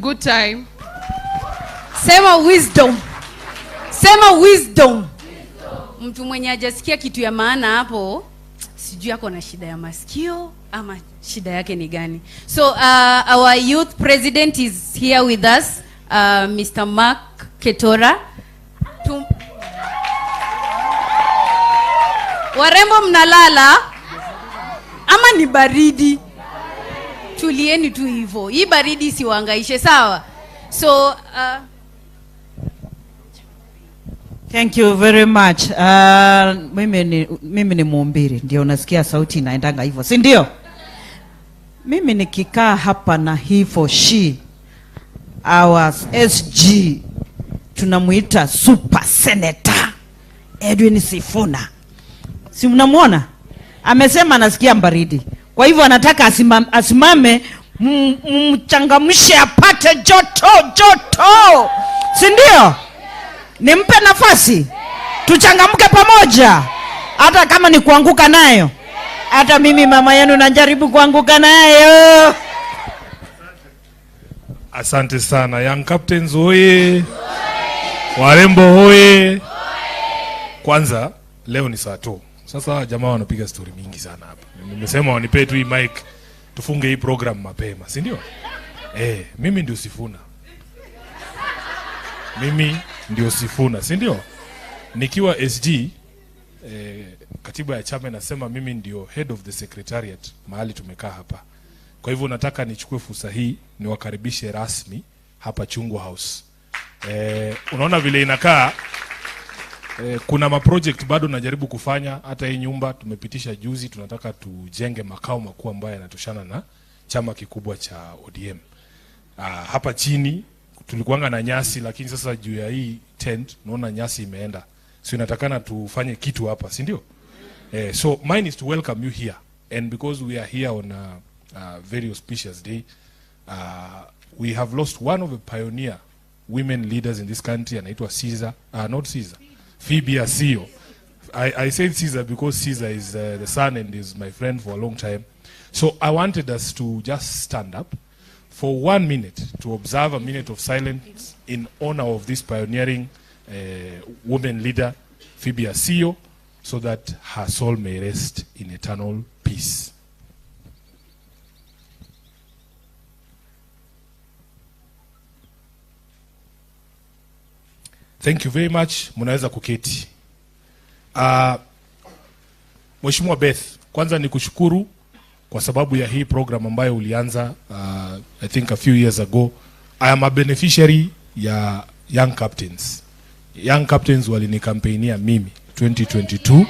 good time. Sema wisdom. Sema wisdom. Mtu mwenye hajasikia kitu ya maana hapo, sijui yako na shida ya masikio ama shida yake ni gani. So our youth president is here with us, Mr. Mark Ketora. Warembo mnalala ama ni baridi? Tulieni tu hivyo. Hii baridi siwaangaishe, sawa? So thank you very much. Mimi ni mhubiri, ndio unasikia sauti inaendanga hivyo, si ndio? Mimi nikikaa hapa na hivyo our SG tunamuita super senator Edwin Sifuna. Si mnamuona? Amesema anasikia baridi. Kwa hivyo anataka asimame mchangamshe apate joto. Si ndio? Nimpe nafasi. Tuchangamke pamoja. Hata kama ni kuanguka nayo. Hata mimi mama yenu najaribu kuanguka nayo. Asante sana. Young captains hoye. Warembo hoye. Kwanza leo ni saa 2. Sasa jamaa wanapiga story mingi sana hapa. Nimesema wanipe tu hii mic tufunge hii program mapema, si ndio? Mimi ndio Sifuna. Mimi ndio Sifuna, si ndio? Nikiwa SG, katiba ya chama inasema mimi ndio head of the secretariat mahali tumekaa hapa. Kwa hivyo nataka nichukue fursa hii niwakaribishe rasmi hapa Chungwa House. Unaona vile inakaa. Kuna project bado najaribu kufanya. Hata hii nyumba tumepitisha juzi, tunataka tujenge makao makuu ambayo yanatoshana na chama kikubwa cha ODM. Hapa chini tulikuanga na nyasi, lakini sasa juu ya hii tent naona nyasi imeenda. So inatakana tufanye kitu hapa, si ndio? So mine is to welcome you here, and because we are here on a very auspicious day, we have lost one of the pioneer women leaders in this country, anaitwa Caesar, not Caesar, Phoebe Asio. I said Caesar because Caesar is the son and is my friend for a long time. So I wanted us to just stand up for 1 minute to observe a minute of silence in honor of this pioneering woman leader, Phoebe Asio, so that her soul may rest in eternal peace. Thank you very much. Mnaweza kuketi. Mheshimiwa Beth, kwanza nikushukuru kwa sababu ya hii program ambayo ulianza I think a few years ago. I am a beneficiary ya Young Captains. Young Captains walinikampainia mimi 2022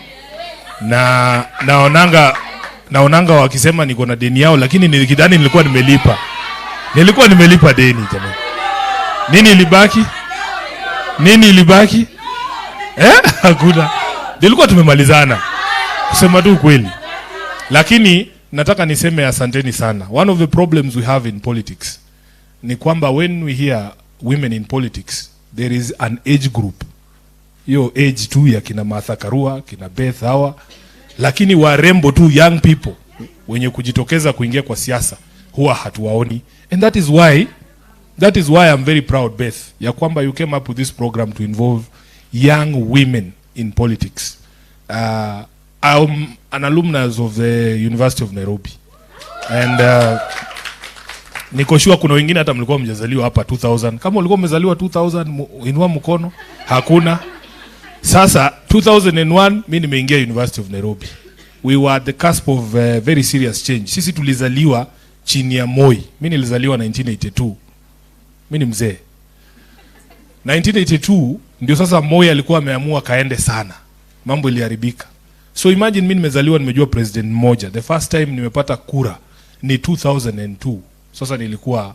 na naonanga wakisema niko na deni yao, lakini nilikidhani nilikuwa nimelipa. Nilikuwa nimelipa deni jamani. Nini ilibaki? Hakuna. Nilikuwa tumemalizana. Kusema tu kweli. Lakini nataka niseme asanteni sana. One of the problems we have in politics ni kwamba when we hear women in politics, there is an age group. Yo age tu ya kina Martha Karua, kina Beth hawa, lakini warembo tu, young people wenye kujitokeza kuingia kwa siasa huwa hatuwaoni. And that is why I'm very proud, Beth, ya kwamba you came up with this program to involve young women in politics. I'm an alumnus of the University of Nairobi. And niko sure kuna wengine hata mlikuwa mjazaliwa hapa 2000. Kama ulikuwa umezaliwa 2000, inua mkono. Hakuna. Sasa 2001 mimi nimeingia University of Nairobi. We were at the cusp of very serious change. Sisi tulizaliwa chini ya Moi. Mimi nilizaliwa 1982. Mimi ni mzee. 1982 ndio sasa Moi alikuwa ameamua kaende sana. Mambo iliharibika. So imagine mimi nimezaliwa nimejua president mmoja. The first time nimepata kura ni 2002. Sasa nilikuwa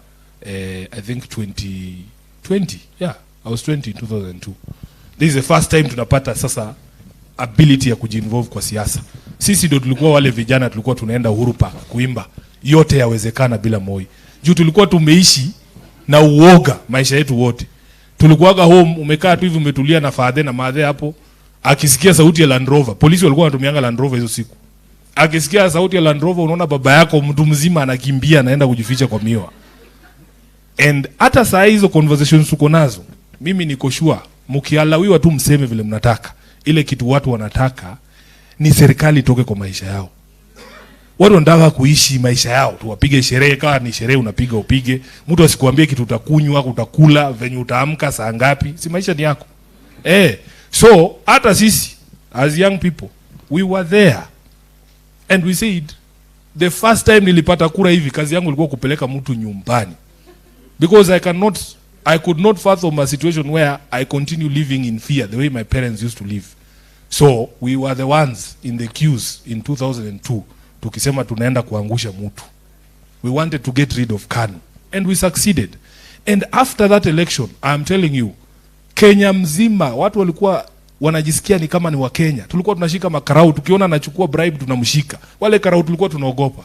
I think 20. Yeah, I was 20 in 2002. This is the first time tunapata sasa ability ya kujinvolve kwa siasa. Sisi ndio tulikuwa wale vijana tulikuwa tunaenda Uhuru Park kuimba yote yawezekana bila Moi. Juu tulikuwa tumeishi na uoga maisha yetu wote. Tulikuwaga home, umekaa tu hivi umetulia na father na mother hapo, akisikia sauti ya Land Rover. Polisi walikuwa wanatumianga Land Rover hizo siku. Akisikia sauti ya Land Rover, unaona baba yako mtu mzima anakimbia anaenda kujificha kwa miwa. And hata saa hizo conversations tuko nazo, mimi niko sure mkialawiwa tu mseme vile mnataka, ile kitu watu wanataka ni serikali toke kwa maisha yao. Watu wanataka kuishi maisha yao, tuwapige sherehe, kama ni sherehe unapiga upige. Mtu asikuambie kitu utakunywa, utakula, venye utaamka saa ngapi, si maisha ni yako. So hata sisi as young people we were there and we said the first time nilipata kura hivi, kazi yangu ilikuwa kupeleka mtu nyumbani, because I could not fathom a situation where I continue living in fear the way my parents used to live. So we were the ones in the queues in 2002 tukisema tunaenda kuangusha mtu. We wanted to get rid of KANU and we succeeded. And after that election, I'm telling you, Kenya mzima watu walikuwa wanajisikia ni kama ni wa Kenya. Tulikuwa tunashika makarau, tukiona anachukua bribe tunamshika. Wale karau tulikuwa tunaogopa.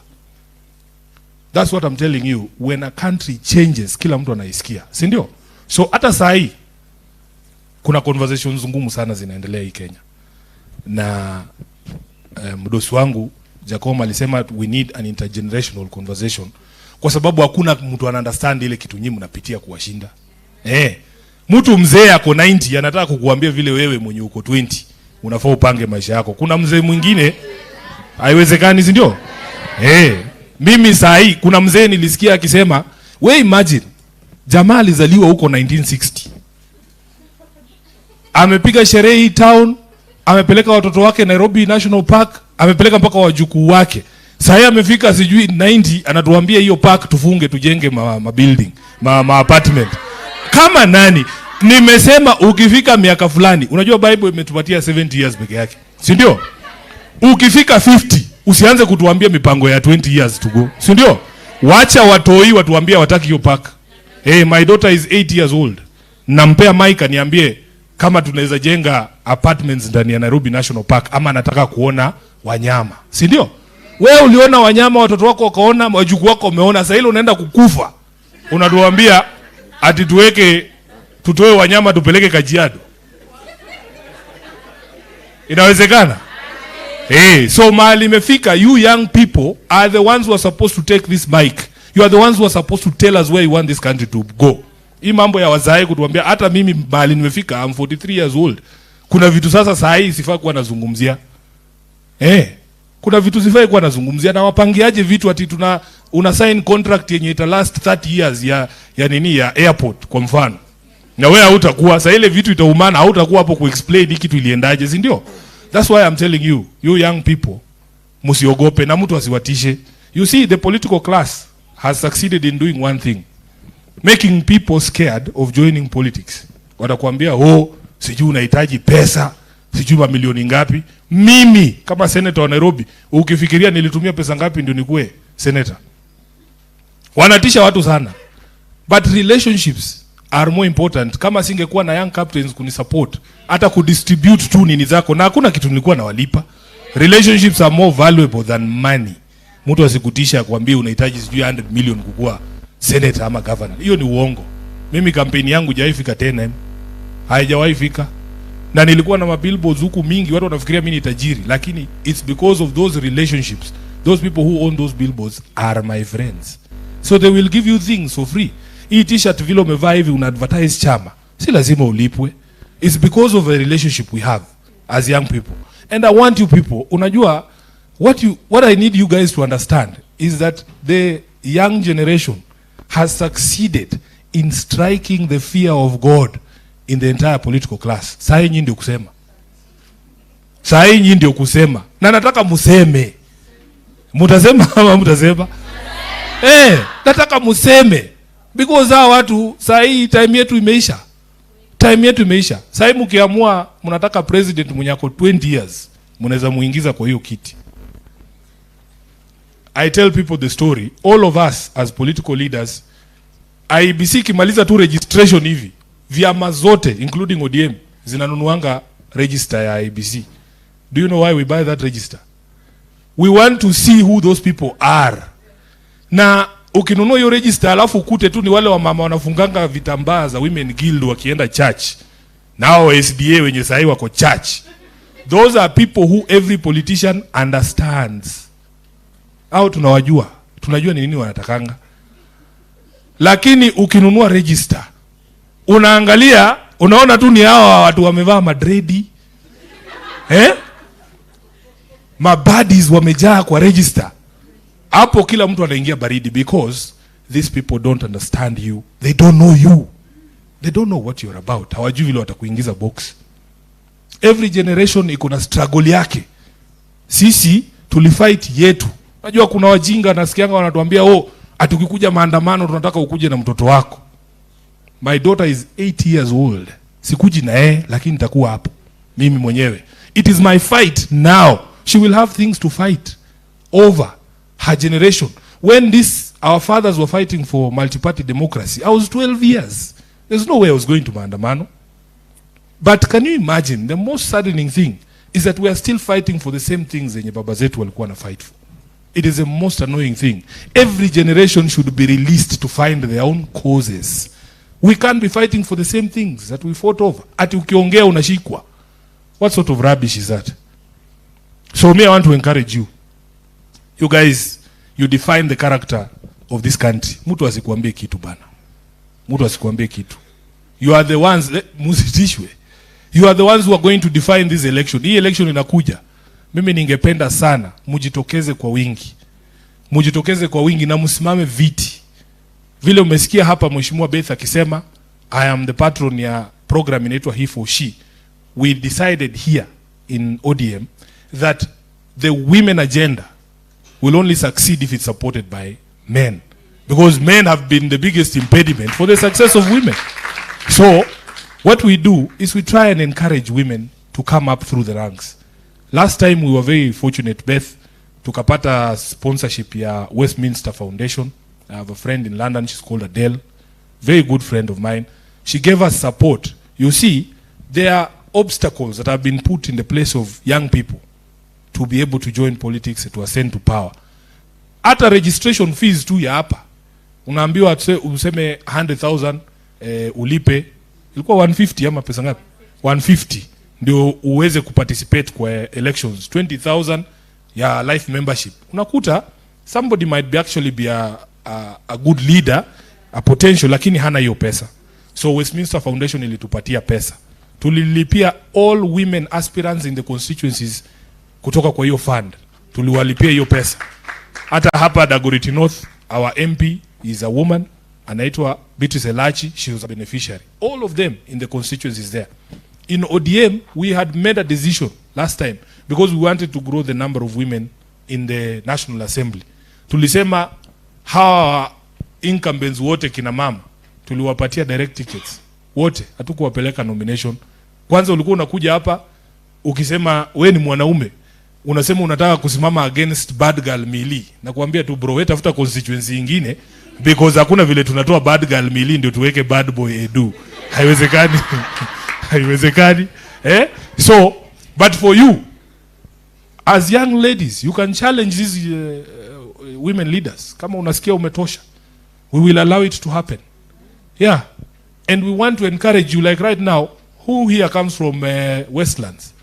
That's what I'm telling you. When a country changes, kila mtu anaisikia, si ndio? So hata saa hii kuna conversations ngumu sana zinaendelea hii Kenya. Na mdosi wangu Jacob alisema we need an intergenerational conversation, kwa sababu hakuna mtu ana understand ile kitu nyinyi mnapitia kuwashinda. Mtu mzee ako 90 anataka kukuambia vile wewe mwenye uko 20 unafaa upange maisha yako. Kuna mzee mwingine haiwezekani, si ndio? Mimi saa hii kuna mzee nilisikia akisema, we imagine jamaa alizaliwa huko 1960. Amepiga sherehe hii town, amepeleka watoto wake Nairobi National Park, amepeleka mpaka wajukuu wake. Sasa amefika sijui 90 anatuambia hiyo park tufunge tujenge ma building, ma apartment. Kama nani? Nimesema ukifika miaka fulani, unajua Bible imetupatia 70 years peke yake, si ndio? Ukifika 50 usianze kutuambia mipango ya 20 years to go, si ndio? Wacha watoi watuambia wataki hiyo park. My daughter is 8 years old. Nampea mic aniambie kama tunaweza jenga apartments ndani ya Nairobi National Park ama anataka kuona wanyama, si ndio? Wewe uliona wanyama, watoto wako wakaona, wajukuu wako wameona, sasa ile unaenda kukufa. Unatuambia ati tutoe wanyama tupeleke Kajiado. Inawezekana? So mahali imefika, you young people are the ones who are supposed to take this mic. You are the ones who are supposed to tell us where you want this country to go. Hii mambo ya wazae kutuambia, hata mimi mahali nimefika, I'm 43 years old. Kuna vitu sasa saa hii sifai kuwa nazungumzia. Kuna vitu sifai kuwa nazungumzia, na wapangiaje vitu ati una sign contract yenye ita last 30 years ya nini ya airport kwa mfano. Na wewe hautakuwa, sasa ile vitu itaumana, hautakuwa hapo kuexplain hiki kitu iliendaje, si ndio? That's why I'm telling you, you young people, msiogope na mtu asiwatishe. You see, the political class has succeeded in doing one thing, making people scared of joining politics. Watakwambia, sijui unahitaji pesa, sijui mamilioni ngapi. Mimi kama senator wa Nairobi, ukifikiria nilitumia pesa ngapi ndio nikuwe senator? Wanatisha watu sana. But relationships are more important. Kama singekuwa na young captains kunisupport, hata kudistribute tu nini zako, na hakuna kitu nilikuwa nawalipa. Relationships are more valuable than money. Mtu asikutisha kuambia unahitaji sijui 100 million kukua senator ama governor. Hiyo ni uongo. Mimi kampeni yangu haijafika 10M. Haijawahi fika. Na nilikuwa na mabillboards huku mingi, watu wanafikiria mimi ni tajiri, lakini it's because of those relationships. Those people who own those billboards are my friends. So they will give you things for free. Hii t-shirt vile umevaa hivi una advertise chama, si lazima ulipwe. It's because of a relationship we have as young people. And I want you people, unajua what I need you guys to understand is that the young generation has succeeded in striking the fear of God in the entire political class. Saa hii ndio kusema. Saa hii ndio kusema. Na nataka museme. Mutasema ama mutasema? Nataka museme. Because hao watu saa hii time yetu imeisha. Time yetu imeisha. Saa hii mkiamua mnataka president mwenye ako 20 years, mnaweza muingiza kwa hiyo kiti. I tell people the story. All of us as political leaders, IEBC kimaliza tu registration hivi, vyama zote including ODM zinanunuanga register ya IEBC. Do you know why we buy that register? We want to see who those people are. Na ukinunua hiyo register alafu ukute tu ni wale wa mama wanafunganga vitambaa za women guild wakienda church, nao SDA wenye sahi wako church. Those are people who every politician understands. Au tunawajua, tunajua ni nini wanatakanga. Lakini ukinunua register, unaangalia, unaona tu ni hawa watu wamevaa madredi. Mabadis wamejaa kwa register. Hapo kila mtu anaingia baridi, because these people don't understand you. They don't know you. They don't know what you're about. Hawajui vile watakuingiza box. Every generation iko na struggle yake. Sisi tulifight yetu. Unajua kuna wajinga nasikianga wanatuambia, atukikuja maandamano tunataka ukuje na mtoto wako. My daughter is 8 years old. Sikuji na yeye, lakini nitakuwa hapo mimi mwenyewe. It is my fight now. She will have things to fight over her generation. When our fathers were fighting for multi-party democracy, I was 12 years. There's no way I was going to maandamano. But can you imagine, the most saddening thing is that we are still fighting for the same things zenye baba zetu walikuwa na fight for. It is the most annoying thing. Every generation should be released to find their own causes. We can't be fighting for the same things that we fought over. Ati ukiongea unashikwa. What sort of rubbish is that? So me, I want to encourage you. You guys, you define the character of this country. Mtu asikuambie kitu bana. Mtu asikuambie kitu. You are the ones, musitishwe. You are the ones who are going to define this election. Hii election inakuja. Mimi ningependa sana mujitokeze kwa wingi. Mujitokeze kwa wingi na msimame viti. Vile umesikia hapa Mheshimiwa Beth akisema, I am the patron ya program inaitwa He for She. We decided here in ODM that the women agenda will only succeed if it's supported by men. Because men have been the biggest impediment for the success of women. So, what we do is we try and encourage women to come up through the ranks. Last time we were very fortunate, Beth, tukapata sponsorship ya Westminster Foundation. I have a friend in London, she's called Adele. Very good friend of mine. She gave us support. You see, there are obstacles that have been put in the place of young people to be able to join politics, to ascend to power. Hata registration fees tu ya hapa. Unaambiwa useme 100,000 ulipe. Ilikuwa 150 ama pesa ngapi? 150 ndio uweze kuparticipate kwa elections. 20,000 ya life membership. Unakuta somebody might be actually be a good leader, a potential, lakini hana hiyo pesa. So Westminster Foundation ilitupatia pesa. Tulilipia all women aspirants in the constituencies kutoka kwa hiyo fund. Tuliwalipia hiyo pesa. Hata hapa Dagoretti North, our MP is a woman, anaitwa Beatrice Elachi, she was a beneficiary. All of them in the constituencies there. In ODM, we had made a decision last time because we wanted to grow the number of women in the National Assembly. Tulisema hawa incumbents wote kina mama tuliwapatia direct tickets wote, hatukuwapeleka nomination. Kwanza ulikuwa unakuja hapa ukisema we ni mwanaume, unasema unataka kusimama against bad girl Mili, na kuambia tu bro, wewe tafuta constituency nyingine because hakuna vile tunatoa bad girl Mili ndio tuweke bad boy Edu. Haiwezekani. Haiwezekani. So, but for you as young ladies, you can challenge these women leaders. Kama unasikia umetosha, we will allow it to happen. Yeah. And we want to encourage you, like right now, who here comes from Westlands?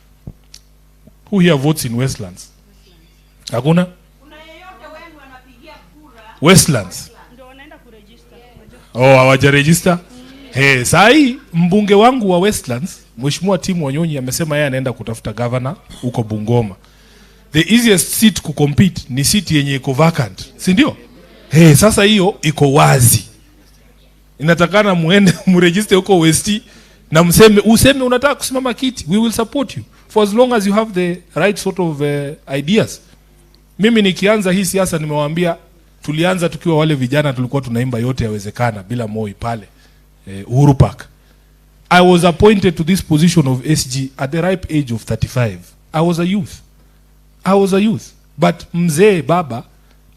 Who here votes in Westlands? Hakuna? Westlands. Hawaja register? Sahi mbunge wangu wa Westlands, Mheshimiwa Tim Wanyonyi amesema yeye anaenda kutafuta governor huko Bungoma. The easiest seat ku compete ni seat yenye iko vacant, si ndio? Sasa hiyo iko wazi. Inatakana muende mregister huko West na useme unataka kusimama kiti. We will support you for as long as you have the right sort of ideas. Mimi nikianza hii siasa nimewaambia, tulianza tukiwa wale vijana tulikuwa tunaimba yote yawezekana bila Moi pale Uhuru Park. I was appointed to this position of SG at the ripe age of 35. I was a youth. But mzee baba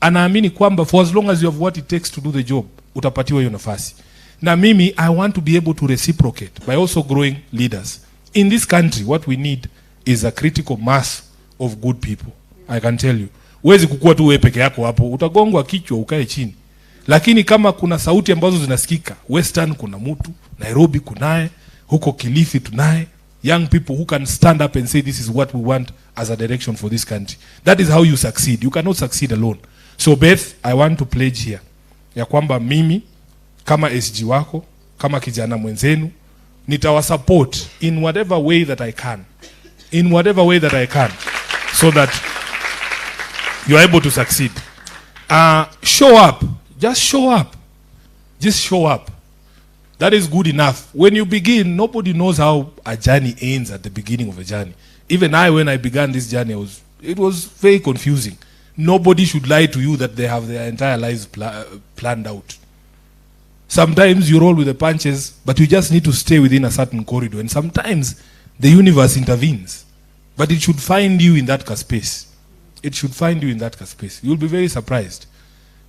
anaamini kwamba for as long as you have what it takes to do the job, utapatiwa hiyo nafasi. Na mimi, I want to be able to reciprocate by also growing leaders. In this country, what we need is a critical mass of good people. I can tell you. Huwezi kukua tu wewe peke yako hapo, utagongwa kichwa ukae chini. Lakini kama kuna sauti ambazo zinasikika, Western kuna mtu, Nairobi kunaye, huko Kilifi tunaye, young people who can stand up and say this is what we want as a direction for this country. That is how you succeed. You cannot succeed alone. So Beth, I want to pledge here ya kwamba mimi kama SG wako, kama kijana mwenzenu, nitawasupport in whatever way that I can. In whatever way that I can, so that you are able to succeed. Show up. Just show up. Just show up. That is good enough. When you begin, nobody knows how a journey ends at the beginning of a journey. Even I, when I began this journey, it was very confusing. Nobody should lie to you that they have their entire lives planned out. Sometimes you roll with the punches, but you just need to stay within a certain corridor. And sometimes the universe intervenes. But it should find you in that space. It should find you in that space. You'll be very surprised.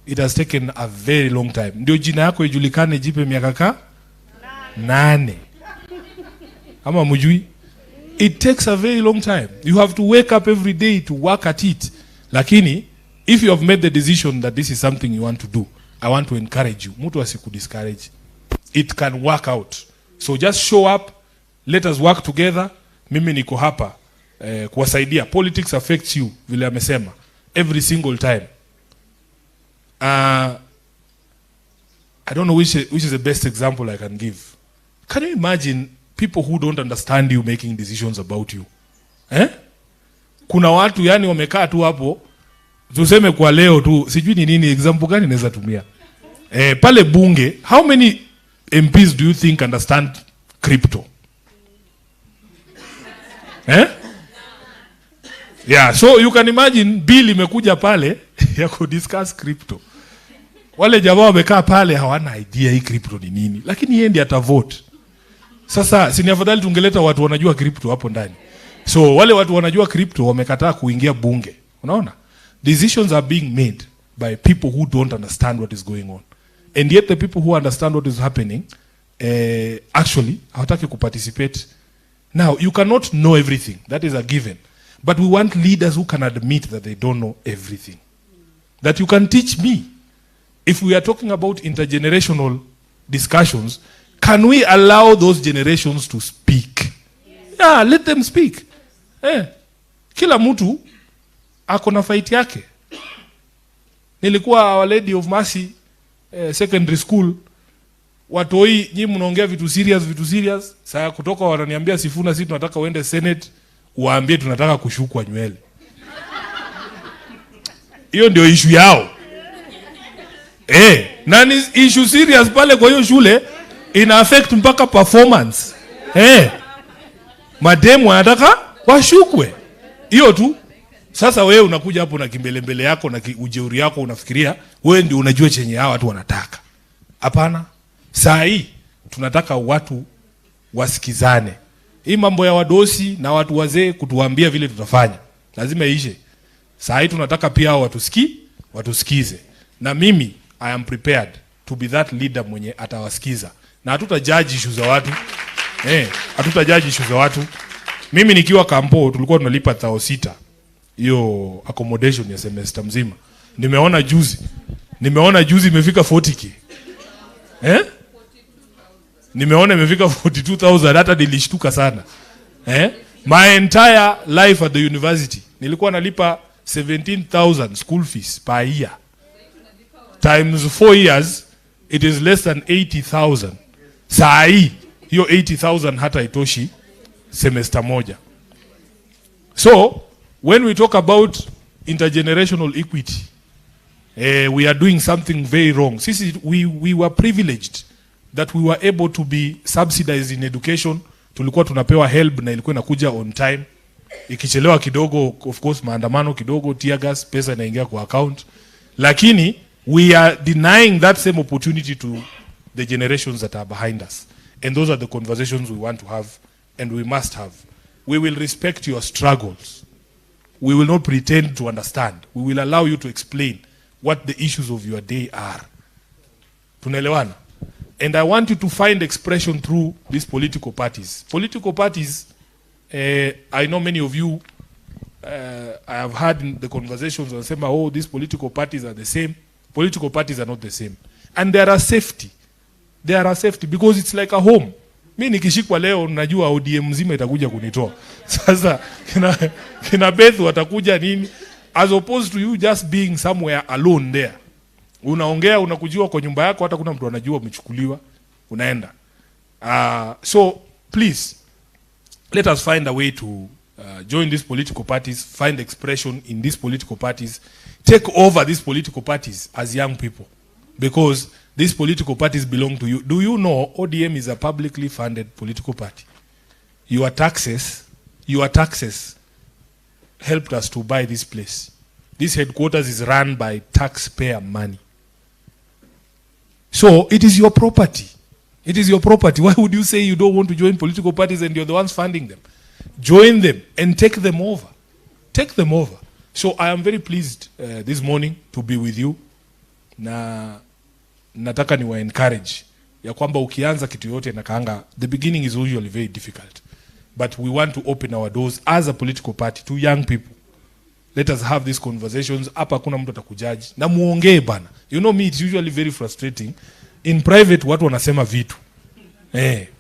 It has taken a very long time. Ndio jina yako ijulikane jipe miaka 8. Ama mujui? It takes a very long time. You have to wake up every day to work at it. Lakini, if you have made the decision that this is something you want to do, I want to encourage you. Mtu asikudiscourage. It can work out. So just show up. Let us work together. Mimi niko hapa kuwasaidia. Politics affects you, vile amesema, every single time. I don't know which is the best example I can give. Can you imagine people who don't understand you making decisions about you? Kuna watu yani wamekaa tu hapo, tuseme kwa leo tu, sijui ni nini example gani naweza tumia. Pale bunge, how many MPs do you think understand crypto? Yeah, so you can imagine bill imekuja pale ya ku discuss crypto. Wale jamaa wamekaa pale hawana idea hii crypto ni nini, lakini yeye ndiye atavote. Sasa si ni afadhali tungeleta watu wanajua crypto hapo ndani. So wale watu wanajua crypto wamekataa kuingia bunge. Unaona? Decisions are being made by people who don't understand what is going on. And yet the people who understand what is happening actually hawataki kuparticipate. Now, you cannot know everything. That is a given. But we want leaders who can admit that they don't know everything. That you can teach me. If we are talking about intergenerational discussions, can we allow those generations to speak? Yeah, let them speak. Kila mtu ako na fight yake. Nilikuwa Our Lady of Mercy secondary school. Watoi nyinyi mnaongea vitu serious. Sasa kutoka wananiambia Sifuna, sisi tunataka uende Senate, uwaambie tunataka kushukwa nywele. Hiyo ndio issue yao. Na ni issue serious pale kwa hiyo shule, ina affect mpaka performance. Mademu wanataka washukwe. Hiyo tu. Sasa wewe unakuja hapo na kimbelembele yako na ujeuri yako, unafikiria wewe ndio unajua chenye hao watu wanataka. Hapana. Saa hii tunataka watu wasikizane. Hii mambo ya wadosi na watu wazee kutuambia vile tutafanya lazima iishe. Saa hii tunataka pia hao watusikize. Na mimi I am prepared to be that leader mwenye atawasikiza. Na hatutajudge issues za watu. Hatutajudge issues za watu. Mimi nikiwa kampo tulikuwa tunalipa 6,000 hiyo accommodation ya semester mzima. Nimeona juzi imefika 40k. Nimeona imefika 42,000, hata nilishtuka sana. My entire life at the university nilikuwa nalipa 17,000 school fees per year. Times 4 years, it is less than 80,000. Saa hii hiyo 80,000 hata itoshi semester moja. So when we talk about intergenerational equity, we are doing something very wrong. Sisi we were privileged that we were able to be subsidized in education. Tulikuwa tunapewa help na ilikuwa inakuja on time. Ikichelewa kidogo, of course maandamano kidogo, tear gas, pesa inaingia kwa account. Lakini we are denying that same opportunity to the generations that are behind us. And those are the conversations we want to have and we must have. We will respect your struggles. We will not pretend to understand. We will allow you to explain what the issues of your day are. Tunaelewana? And I want you to find expression through these political parties. Political parties, I know many of you, I have had the conversations and say, oh, these political parties are the same. Political parties are not the same. And there are safety. There are safety because it's like a home. Mimi nikishikwa leo najua ODM mzima itakuja kunitoa. Sasa kina Beth watakuja nini? As opposed to you just being somewhere alone there. Unaongea, unakujua kwa nyumba yako, hata kuna mtu anajua umechukuliwa, unaenda. So please, let us find a way to join these political parties, find expression in these political parties, take over these political parties as young people, because these political parties belong to you. Do you know ODM is a publicly funded political party? Your taxes helped us to buy this place. This headquarters is run by taxpayer money. So it is your property. It is your property. Why would you say you don't want to join political parties and you're the ones funding them? Join them and take them over. Take them over. So I am very pleased this morning to be with you. Na nataka niwa encourage ya kwamba ukianza kitu yote na kaanga, the beginning is usually very difficult. But we want to open our doors as a political party to young people. Let us have these conversations. Hapa kuna mtu atakujaji. Na muongee bana. You know me, it's usually very frustrating. In private watu wanasema vitu.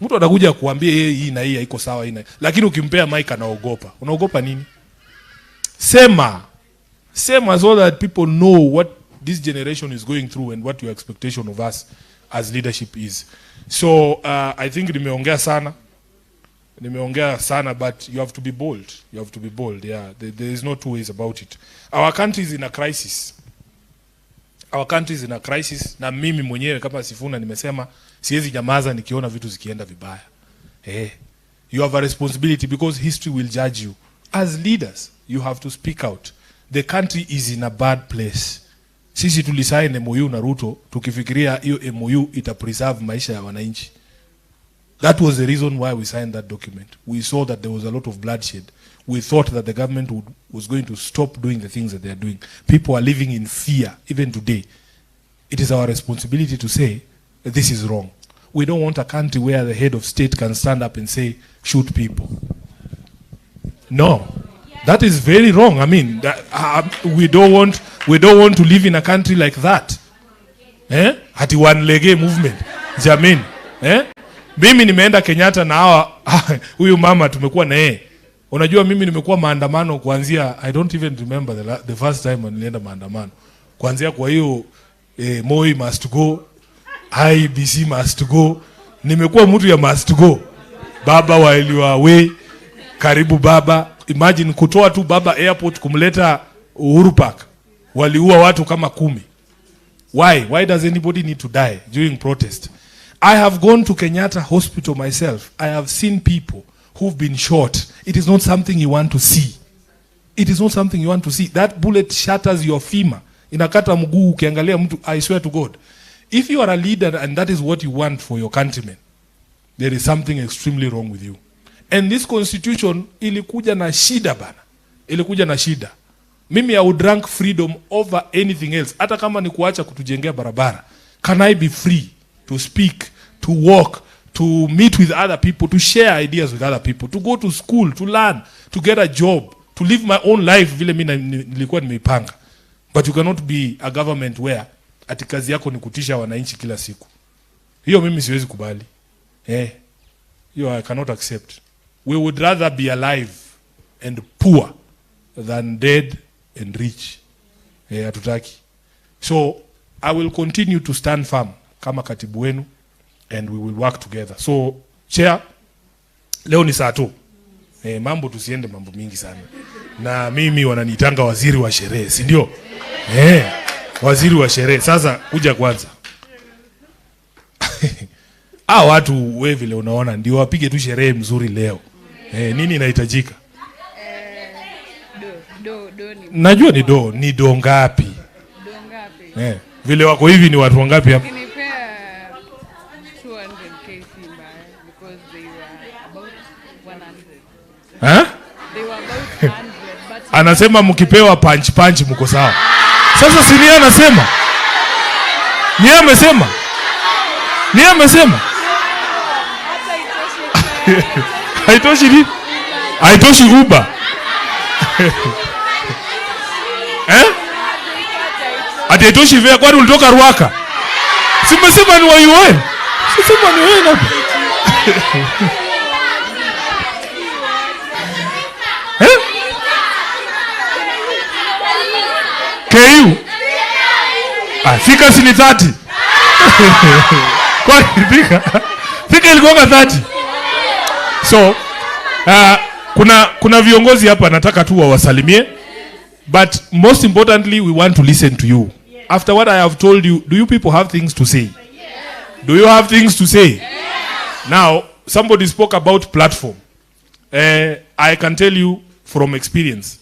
Mtu atakuja kuambia hii na hii haiko sawa hii na. Lakini ukimpea mic anaogopa. Unaogopa nini? Sema so that people know what this generation is going through and what your expectation of us as leadership is. So I think nimeongea sana, but you have to be bold. You have to be bold. Yeah, there is no two ways about it. Our country is in a crisis. Our country is in a crisis. Na mimi mwenyewe kama Sifuna nimesema siwezi nyamaza nikiona vitu zikienda vibaya. You have a responsibility because history will judge you. As leaders, you have to speak out. The country is in a bad place. Sisi tulisaini MOU na Ruto tukifikiria hiyo MOU ita preserve maisha ya wananchi. That was the reason why we signed that document. We saw that there was a lot of bloodshed. We thought that the government was going to stop doing the things that they are doing. People are living in fear, even today. It is our responsibility to say, this is wrong. We don't want a country where the head of state can stand up and say, shoot people. No, that is very wrong. I mean, we don't want to live in a country like that. Hati one lege movement. Jameni. Mimi nimeenda Kenyatta na hawa huyu mama tumekuwa na yeye. Unajua mimi nimekuwa maandamano kuanzia, I don't even remember the first time nilienda maandamano. Kuanzia kwa hiyo Moi must go, IBC must go. Nimekuwa mtu ya must go. Baba while you are away, karibu baba. Imagine kutoa tu baba airport kumleta Uhuru Park. Waliua watu kama 10. Why does anybody need to die during protest? I have gone to Kenyatta Hospital myself. I have seen people who've been shot. It is not something you want to see. It is not something you want to see. That bullet shatters your femur. Inakata mguu ukiangalia mtu, I swear to God. If you are a leader and that is what you want for your countrymen, there is something extremely wrong with you. And this constitution ilikuja na shida bana. Ilikuja na shida. Mimi I would rank freedom over anything else. Hata kama ni kuacha kutujengea barabara. Can I be free to speak, to walk, to meet with other people, to share ideas with other people, to go to school, to learn, to get a job, to live my own life vile mimi nilikuwa nimeipanga. But you cannot be a government where ati kazi yako ni kutisha wananchi kila siku. Hiyo mimi siwezi kubali. Hiyo I cannot accept. We would rather be alive and poor than dead and rich. Hatutaki. So I will continue to stand firm kama katibu wenu and we will work together. So chair, leo ni saa tu. Mambo tusiende mambo mingi sana. Na mimi wananitanga waziri wa sherehe, si ndio? Waziri wa sherehe. Sasa kuja kwanza. Watu wewe vile unaona ndio wapige tu sherehe mzuri leo. Nini inahitajika? Najua ni do ngapi? Vile wako hivi ni watu wangapi hapa? Anasema mkipewa punch mko sawa. Sasa si ni anasema? Ni amesema? Haitoshi ni? Haitoshi Uber. Haitoshi vya kwani ulitoka Ruaka? Simesema ni wa UN. Sema ni wewe hapa. KU Fika si ni 30. Kwa fika ilikuwa 30. So kuna viongozi hapa nataka tu wawasalimie, but most importantly we want to listen to you. After what I have told you, do you people have things to say? Do you have things to say? Now, somebody spoke about platform. I can tell you from experience,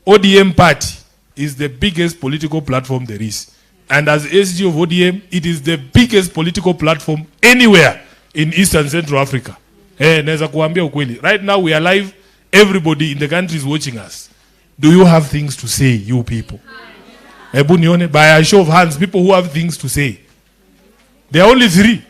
ODM party is the biggest political platform there is. And as SG of ODM, it is the biggest political platform anywhere in East and Central Africa. Naweza kuambia ukweli. Right now we are live. Everybody in the country is watching us. Do you have things to say, you people? Ebu nione, by a show of hands, people who have things to say. There are only 3.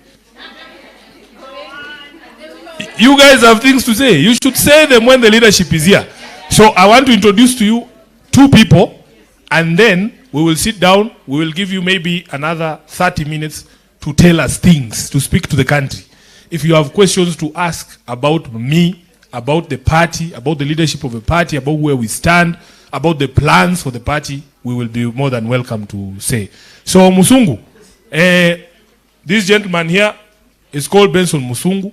You guys have things to say. You should say them when the leadership is here. So I want to introduce to you 2 people, and then we will sit down. We will give you maybe another 30 minutes to tell us things, to speak to the country. If you have questions to ask about me, about the party, about the leadership of the party, about where we stand, about the plans for the party, we will be more than welcome to say. So Musungu, this gentleman here is called Benson Musungu.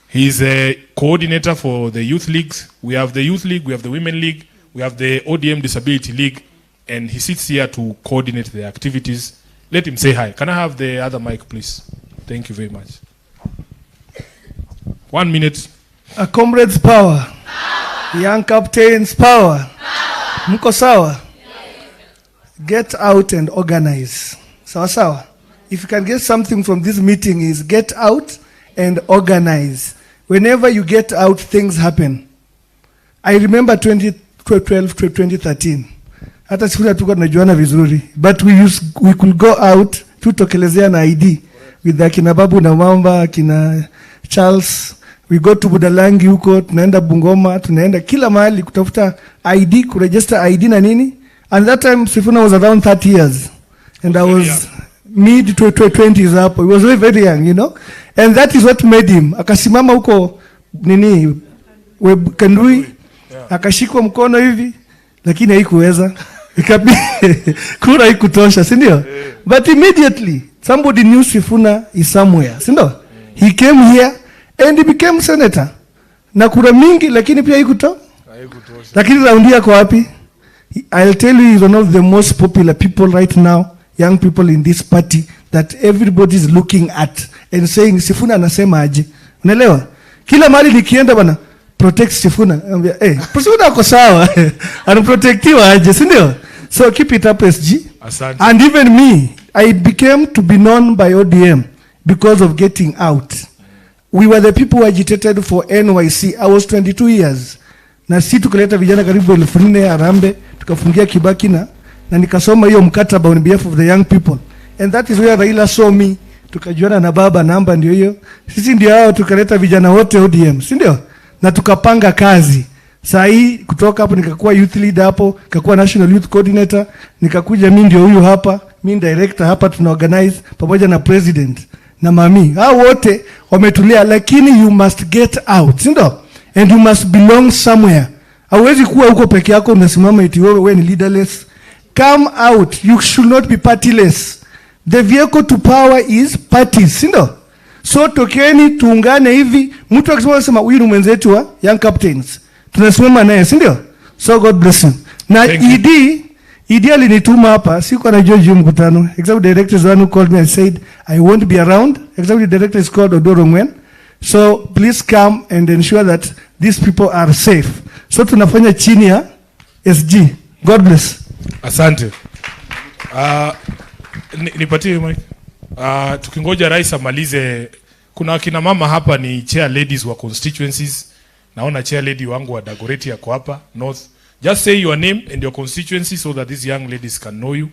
He is a coordinator for the youth leagues. We have the youth league, we have the women league, we have the ODM disability league, and he sits here to coordinate the activities. Let him say hi. Can I have the other mic, please? Thank you very much. 1 minute. A comrade's power. Young captain's power. Mko sawa? Get out and organize. Sawa sawa. If you can get something from this meeting is get out and organize. Whenever you get out, things happen. I remember 2012 to 2013. Hata Sifuna tuko tunajuana vizuri. But we could go out tutokelezea na ID with akina Babu na Mamba, akina Charles. We go to Budalangi huko, tunaenda Bungoma, tunaenda kila mahali kutafuta ID, kuregister ID na nini. And that time Sifuna was around 30 years. And I was mid to 20s hapo. He was very, very young, you know. And that is what made him. Akasimama huko nini Kandui, akashikwa mkono hivi, lakini haikuweza. Kura haikutosha, si ndio? But immediately somebody knew Sifuna is somewhere, si ndio? He came here and he became senator. Na kura mingi lakini pia haikutosha. Lakini raundi yako wapi? I'll tell you, he's one of the most popular people right now, young people in this party that everybody is looking at and saying Sifuna anasema aje. Unaelewa? Kila mahali nikienda bana protect Sifuna. Anambia Sifuna ako sawa. Anaprotectiwa aje, si ndio? So keep it up SG. Asante. And even me, I became to be known by ODM because of getting out. We were the people who agitated for NYC. I was 22 years. Na si tukaleta vijana karibu 1400 Harambee, tukafungia Kibaki na nikasoma hiyo mkataba on behalf of the young people. And that is where Raila saw me. Tukajuana na baba, namba ndio hiyo. Sisi ndio hao tukaleta vijana wote ODM, si ndio? Na tukapanga kazi. Saa hii kutoka hapo nikakuwa youth leader hapo, nikakuwa national youth coordinator, nikakuja mimi ndio huyu hapa, mimi director hapa, tuna organize pamoja na president na mami. Hao wote wametulia, lakini you must get out, si ndio? And you must belong somewhere. Hauwezi kuwa huko peke yako unasimama eti wewe ni leaderless. Come out. You should not be partyless. The vehicle to power is parties, si ndio? So tokeni tuungane hivi, mtu akisema sema huyu ni mwenzetu wa young captains. Tunasimama naye, si ndio? So God bless you. Na ED alinituma hapa, siko na George mkutano. Executive director is one who called me and said I won't be around. Executive director is called Odorongwen. So please come and ensure that these people are safe. So tunafanya chini ya SG. God bless. Asante. Nipatie mic. Tukingoja rais amalize, kuna kina mama hapa ni chair ladies wa constituencies. Naona chair lady wangu wa Dagoretti yako hapa North. Just say your name and your constituency so that these young ladies can know you.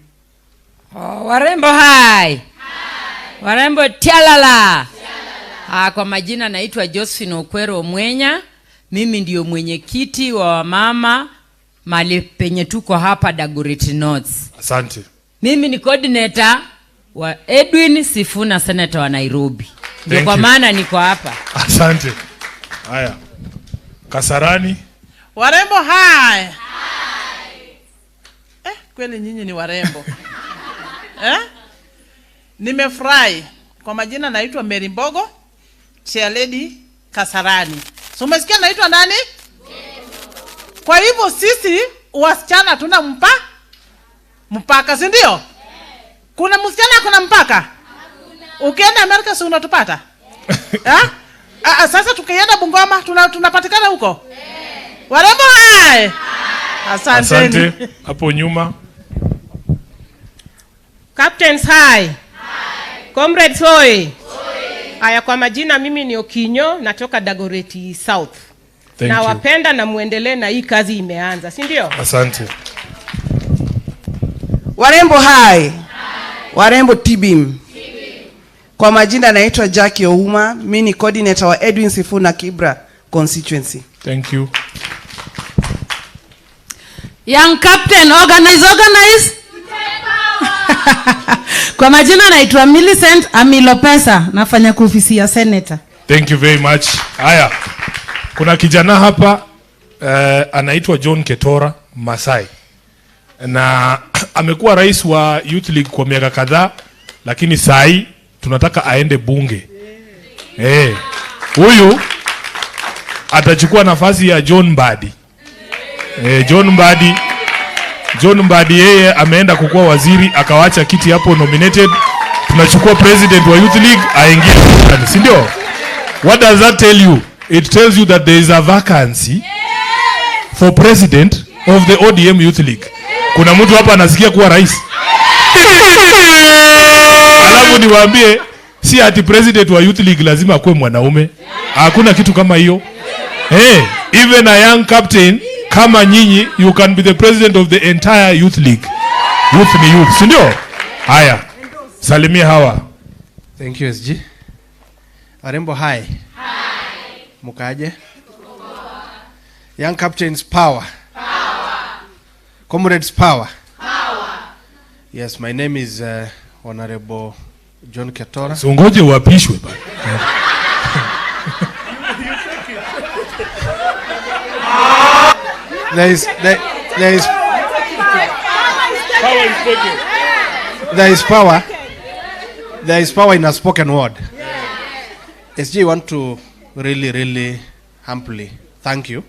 Warembo hai. Warembo tialala. Kwa majina naitwa Josephine Okwero Mwenya. Mimi ndio mwenyekiti wa mama mali penye tuko hapa Dagoretti North. Asante. Mimi ni coordinator wa Edwin Sifuna, senator wa Nairobi. Ndio kwa maana niko hapa. Asante. Haya. Kasarani. Warembo hai. Kweli nyinyi ni warembo. Nimefurahi. Kwa majina naitwa Mary Mbogo, Chair Lady Kasarani. So umesikia naitwa nani? Kwa hivyo sisi wasichana tuna mpaka, si ndio? Kuna msichana kuna mpaka? Ukienda Amerika si unatupata? Sasa tukienda Bungoma tunapatikana huko? Warembo hai. Asante. Hapo nyuma. Captains hi. Comrades hoi. Haya, kwa majina mimi ni Okinyo, natoka Dagoretti South. Na wapenda na muendelee na hii kazi imeanza, si ndio? Asante. Warembo hai. Warembo tibim. Kwa majina naitwa Jackie Ouma, mimi ni coordinator wa Edwin Sifuna Kibra constituency. Thank you. Young Captain, organize. Kwa majina naitwa Millicent Amilopesa, nafanya kwa ofisi ya senator. Thank you very much. Haya. Kuna kijana hapa anaitwa John Ketora Masai. Na amekuwa rais wa Youth League kwa miaka kadhaa, lakini sai tunataka aende bunge. Huyu atachukua nafasi ya John Mbadi. John Mbadi yeye ameenda kukuwa waziri, akawacha kiti hapo nominated. Tunachukua president wa Youth League aingie, si ndio? What does that tell you? It tells you that there is a vacancy for president of the ODM Youth League. Kuna mtu hapa anasikia kuwa rais? Alafu niwaambie, si ati president wa Youth League lazima akuwe mwanaume. Hakuna kitu kama hiyo. Even a young captain kama nyinyi, you can be the president of the entire Youth League. Youth ni youth, si ndio? Haya. Salimia hawa. Thank you SG. Warembo hai. Mukaje? Young captains power. Comrades power. Yes, my name is Honorable John Ketora. So ngoje uapishwe bana. There is power. There is power in a spoken word. SG, want to really humbly thank you,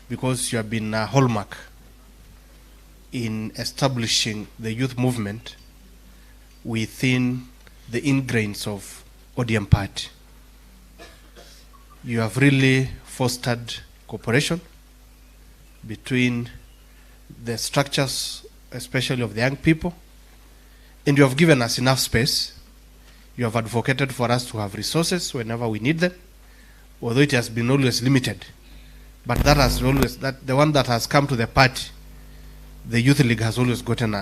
because you have been a hallmark in establishing the youth movement within the ingrains of ODM party. You have really fostered cooperation between the structures, especially of the young people, and you have given us enough space. You have advocated for us to have resources whenever we need them, although it has been always limited. But that has always, the one that has come to the party, the Youth League has always gotten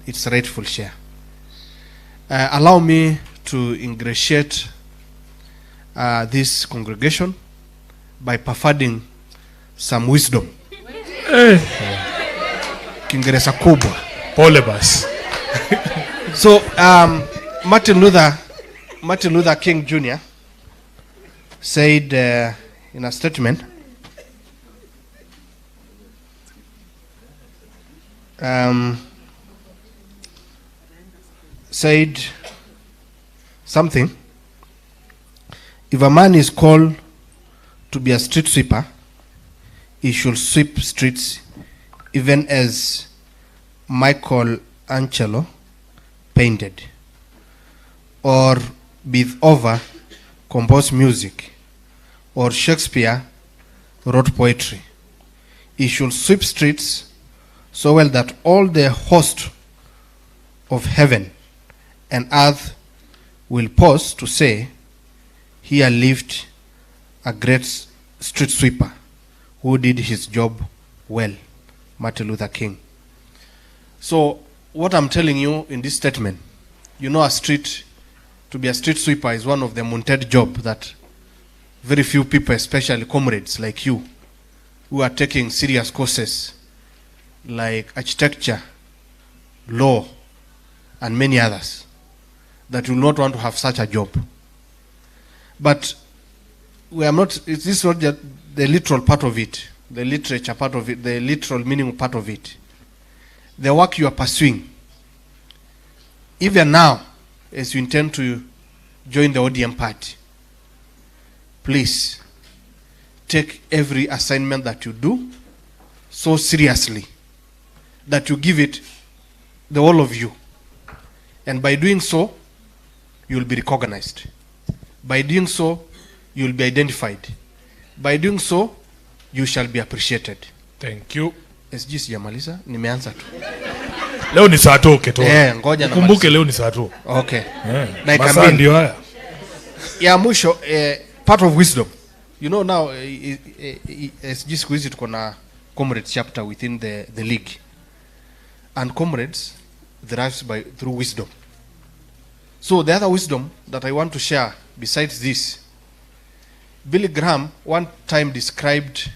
its rightful share. Allow me to ingratiate this congregation by pervading some wisdom. Kiingereza kubwa. Pole basi. So, Martin Luther King Jr. said in a statement, said something. If a man is called to be a street sweeper, he should sweep streets even as Michelangelo painted, or Beethoven composed music, or Shakespeare wrote poetry. He should sweep streets so well that all the host of heaven and earth will pause to say, here lived a great street sweeper who did his job well. Martin Luther King. So what I'm telling you in this statement, you know, to be a street sweeper is one of the munted job that very few people, especially comrades like you, who are taking serious courses like architecture, law, and many others, that will not want to have such a job. But we are not, this is not just the literal part of it, the literature part of it, the literal meaning part of it. The work you are pursuing, even now, as you intend to join the ODM party, please take every assignment that you do so seriously that you give it the whole of you. And by doing so, you will be recognized. By doing so, you will be identified. By doing so, you shall be appreciated. Thank you. SG sijamaliza, nimeanza tu. Leo ni saa tu keto. Ngoja na kumbuke leo ni saa tu. Okay. Na masaa ndio haya. Ya mwisho, part of wisdom. You know now, SG siku hizi tuko na comrades chapter within the league. And comrades thrives through wisdom. So the other wisdom that I want to share besides this, Billy Graham one time described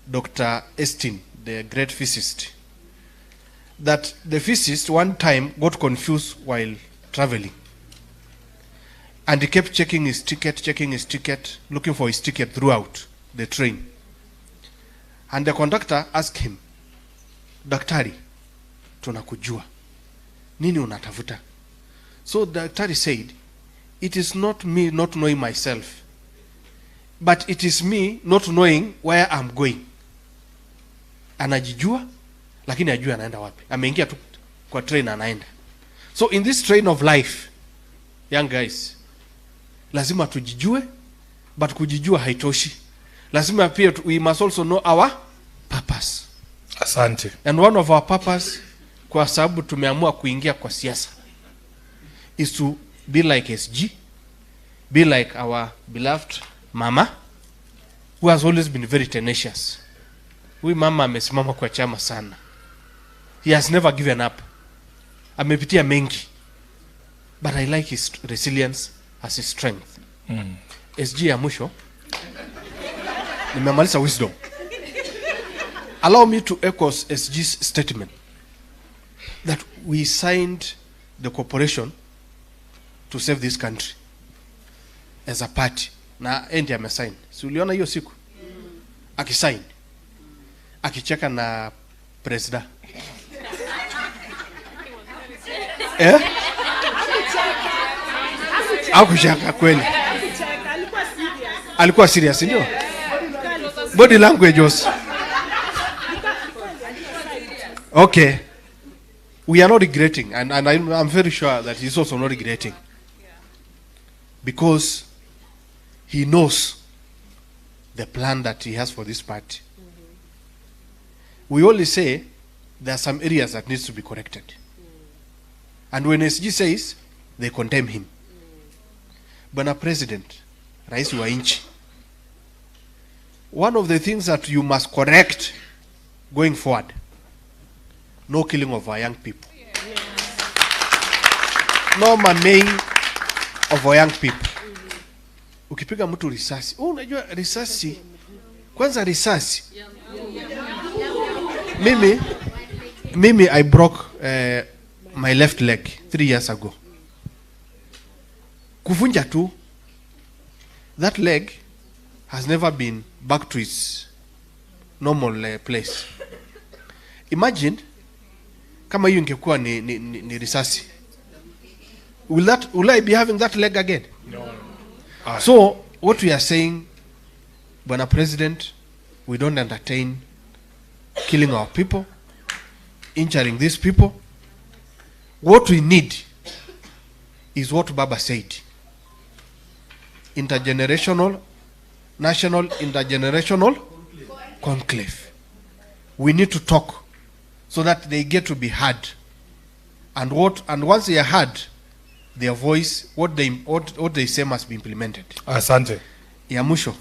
Dr. Estin, the great physicist, that the physicist one time got confused while traveling. And he kept checking his ticket, looking for his ticket throughout the train. And the conductor asked him, Daktari, tunakujua. Nini unatafuta? So the daktari said, it is not me not knowing myself, but it is me not knowing where I'm going. Anajijua, lakini ajua anaenda wapi. Ameingia tu kwa train anaenda. So in this train of life, young guys, lazima tujijue, but kujijua haitoshi. Lazima pia we must also know our purpose. Asante. And one of our purpose, kwa sababu tumeamua kuingia kwa siasa, is to be like SG, be like our beloved mama, who has always been very tenacious. Huyu mama amesimama kwa chama sana. He has never given up. Amepitia mengi. But I like his resilience as his strength. SG ya mwisho. Nimemaliza wisdom. Allow me to echo SG's statement that we signed the corporation to save this country as a party. Na endi amesign. Si uliona hiyo siku? Akisign. Akicheka na presida. Hakucheka kweli. Alikuwa serious, ndio? Body language was. Okay. We are not regretting, and I'm very sure that he's also not regretting. Because he knows the plan that he has for this party. We only say there are some areas that needs to be corrected. And when SG says, they condemn him. Bwana President, Rais wa nchi, one of the things that you must correct going forward, no killing of our young people. No maiming of our young people. Ukipiga mtu risasi, unajua risasi, kwanza risasi. Mimi I broke my left leg 3 years ago. Kuvunja tu, that leg has never been back to its normal place. Imagine kama hiyo ingekuwa ni risasi. Will I be having that leg again? No. So what we are saying, Bwana President, we don't entertain killing our people, injuring these people. What we need is what Baba said. National intergenerational conclave. We need to talk so that they get to be heard. And once they are heard, their voice, what they say must be implemented. Asante. Ya mwisho.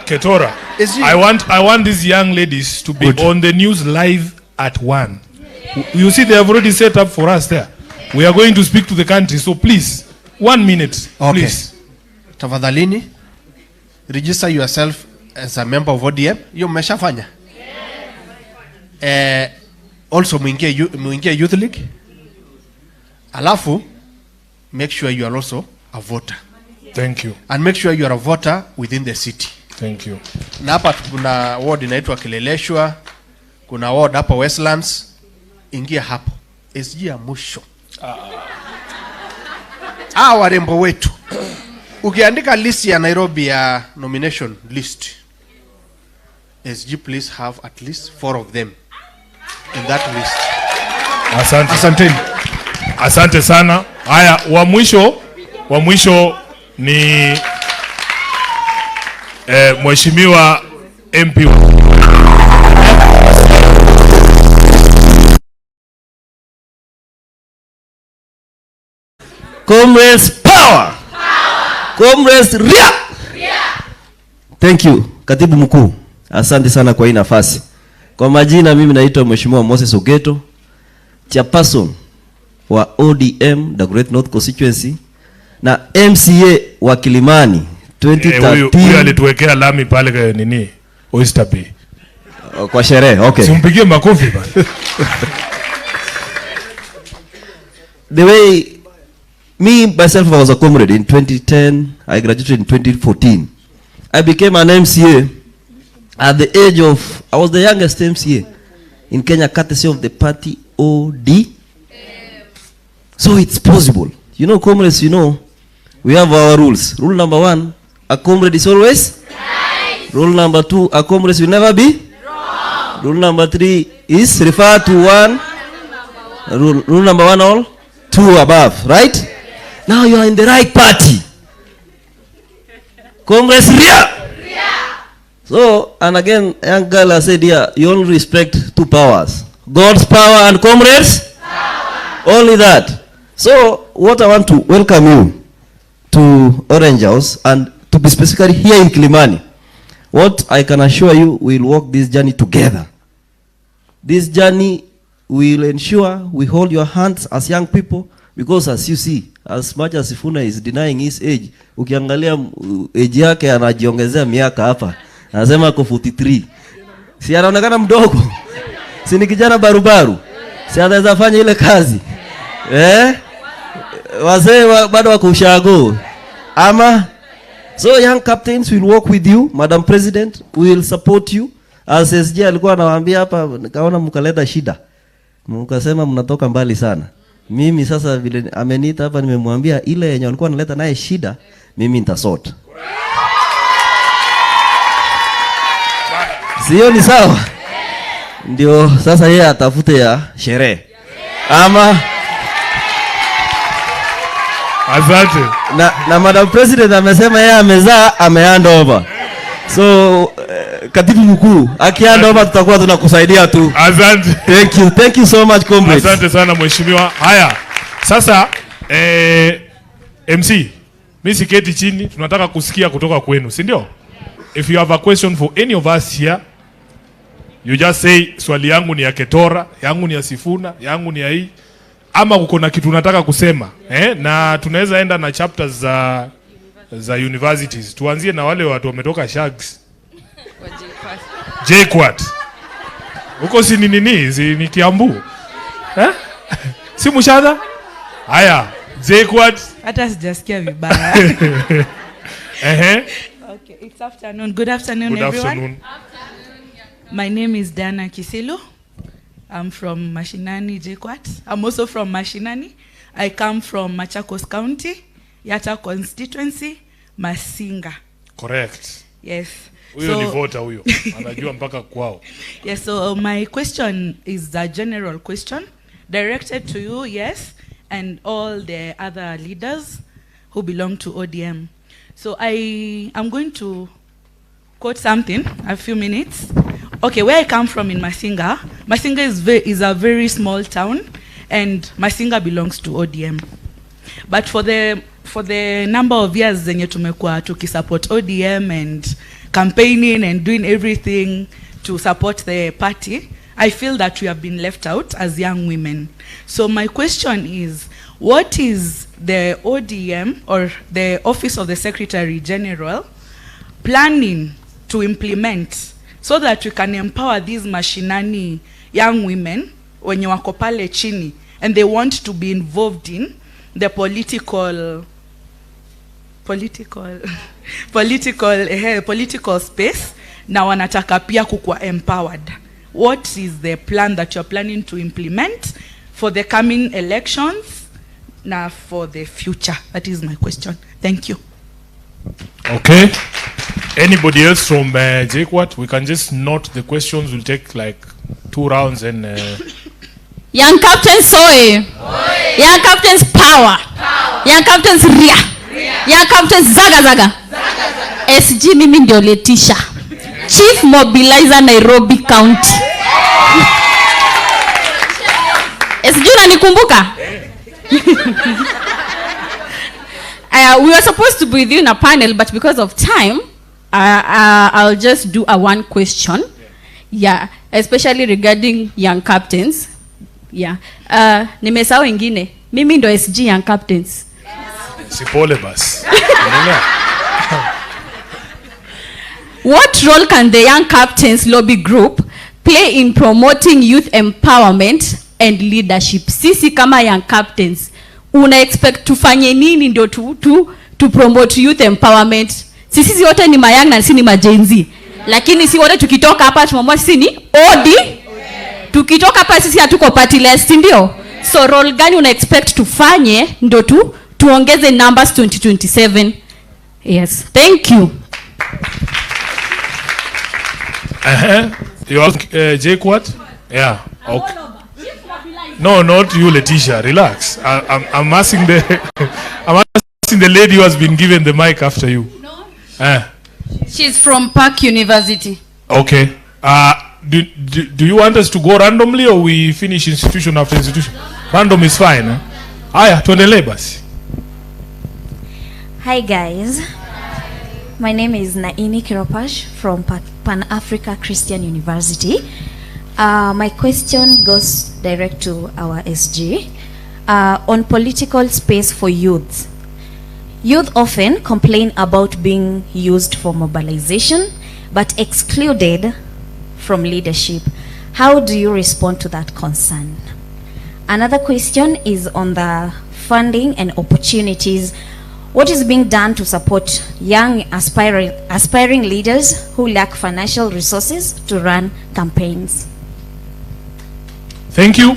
Ketora. I want these young ladies to be on the news live at 1. You see, they have already set up for us there. We are going to speak to the country, so please, 1 minute, please. Tafadhalini, register yourself as a member of ODM. Hiyo mmeshafanya? Also muingie youth league. Alafu, make sure you are also a voter. Thank you. And make sure you are a voter within the city. Thank you. Na hapa kuna ward inaitwa Kileleshwa, kuna ward hapa Westlands. Ingia hapo. SG ya mwisho. warembo wetu. Ukiandika list ya Nairobi ya nomination list, SG please have at least 4 of them in that list. Asante. Asante sana. Haya, wa mwisho ni Mheshimiwa MP Comrades power. Comrades ria. Thank you, Katibu Mkuu. Asante sana kwa hii nafasi. Kwa majina mimi naitwa Mheshimiwa Moses Ogeto, chairperson wa ODM the Great North Constituency na MCA wa Kilimani 2013. Huyu alituwekea lami pale nini? Oyster Bay. Kwa sherehe, okay. Simpigie makofi bana. The way me myself I was a comrade in 2010, I graduated in 2014. I became an MCA at the age of, I was the youngest MCA in Kenya, courtesy of the party OD. So it's possible. You know, comrades, you know, we have our rules. Rule number 1, a comrade is always right. Rule number 2, a comrade will never be wrong. Rule number 3 is refer to one. Rule number 1, all 2 above, right? Now you are in the right party. Comrades ria. So, and again, young girl has said here, you only respect 2 powers. God's power and comrades power. Only that. So, what I want to welcome you to Orange House, and to be specifically here in Kilimani. What I can assure you, we'll walk this journey together. This journey will ensure we hold your hands as young people, because as you see, as much as Sifuna is denying his age, ukiangalia age yake anajiongezea miaka hapa. Anasema ako 43. Si anaonekana mdogo. Si ni kijana barubaru. Si anaweza fanya ile kazi. Wazee bado wako ushago. Ama so young captains will work with you, Madam President, we will support you. As SG alikuwa anawaambia hapa, nikaona mkaleta shida. Mkasema mnatoka mbali sana. Mimi sasa vile ameniita hapa nimemwambia ile yenye alikuwa analeta naye shida, mimi nitasort. Sio ni sawa? Ndio sasa yeye atafute ya sherehe. Ama asante. Na Madam President amesema yeye amezaa amehand over. So Katibu Mkuu akihand over tutakuwa tunakusaidia tu. Asante. Thank you so much comrades. Asante sana mheshimiwa. Haya. Sasa MC, mimi siketi chini, tunataka kusikia kutoka kwenu, si ndio? If you have a question for any of us here, you just say swali yangu ni ya Ketora, yangu ni ya Sifuna, yangu ni ya hii, ama uko na kitu unataka kusema, na tunaweza enda na chapters za universities. Tuanzie na wale watu wametoka Shags. JKUAT. Huko si nini? Si ni Kiambu. Si Mushadha? Haya, JKUAT. Hata sijasikia vibaya. Okay, it's afternoon. Good afternoon, Good everyone. Afternoon. My name is Diana Kisilu. I'm from Mashinani, JKUAT. I'm also from Mashinani. I come from Machakos County, Yatta constituency, Masinga. Correct. Yes. Huyo ni voter huyo. Anajua mpaka kwao. Yes, so my question is a general question directed to you, yes, and all the other leaders who belong to ODM. So I am going to quote something, a few minutes. Okay, where I come from in Masinga, Masinga is a very small town, and Masinga belongs to ODM. But for the number of years zenye tumekuwa tukisupport ODM and campaigning and doing everything to support the party, I feel that we have been left out as young women. So my question is, what is the ODM or the Office of the Secretary General planning to implement so that we can empower these mashinani young women wenye wako pale chini and they want to be involved in the political space na wanataka pia kukua empowered? What is the plan that you're planning to implement for the coming elections na for the future. That is my question. Thank you. Okay. Anybody else from JKUAT? We can just note the questions. We'll take like 2 rounds and... Young Captains Soy. Young Captains Power. Young Captains Ria. Young Captains Zaga Zaga. SG mimi ndio Letisha. Chief Mobilizer Nairobi County. SG unanikumbuka? We were supposed to be with you in a panel, but because of time, I'll just do a one question. Yeah, especially regarding young captains. Yeah. Nimesahau ingine. Mimi ndo SG young captains. Sipole bas. What role can the young captains lobby group play in promoting youth empowerment and leadership? Sisi kama young captains, una expect tufanye nini ndio to promote youth empowerment? Sisi wote ni mayang na sisi ni majenzi. Lakini si wote tukitoka hapa tumamua sisi ni odi. Tukitoka hapa sisi hatuko partyless, ndio? So role gani una expect tufanye ndio tuongeze numbers 2027? Yes. Thank you. You ask JKUAT? Yeah. Okay. No, not you, Letitia. Relax. I'm asking the lady who has been given the mic after you. No. She's from Park University. Okay. Do you want us to go randomly or we finish institution after institution? Random is fine. Aya, tuendelee basi. Hi guys. My name is Naini Kiropash from Pan-Africa Christian University. My question goes direct to our SG. On political space for youth. Youth often complain about being used for mobilization, but excluded from leadership. How do you respond to that concern? Another question is on the funding and opportunities. What is being done to support young aspiring leaders who lack financial resources to run campaigns? Thank you.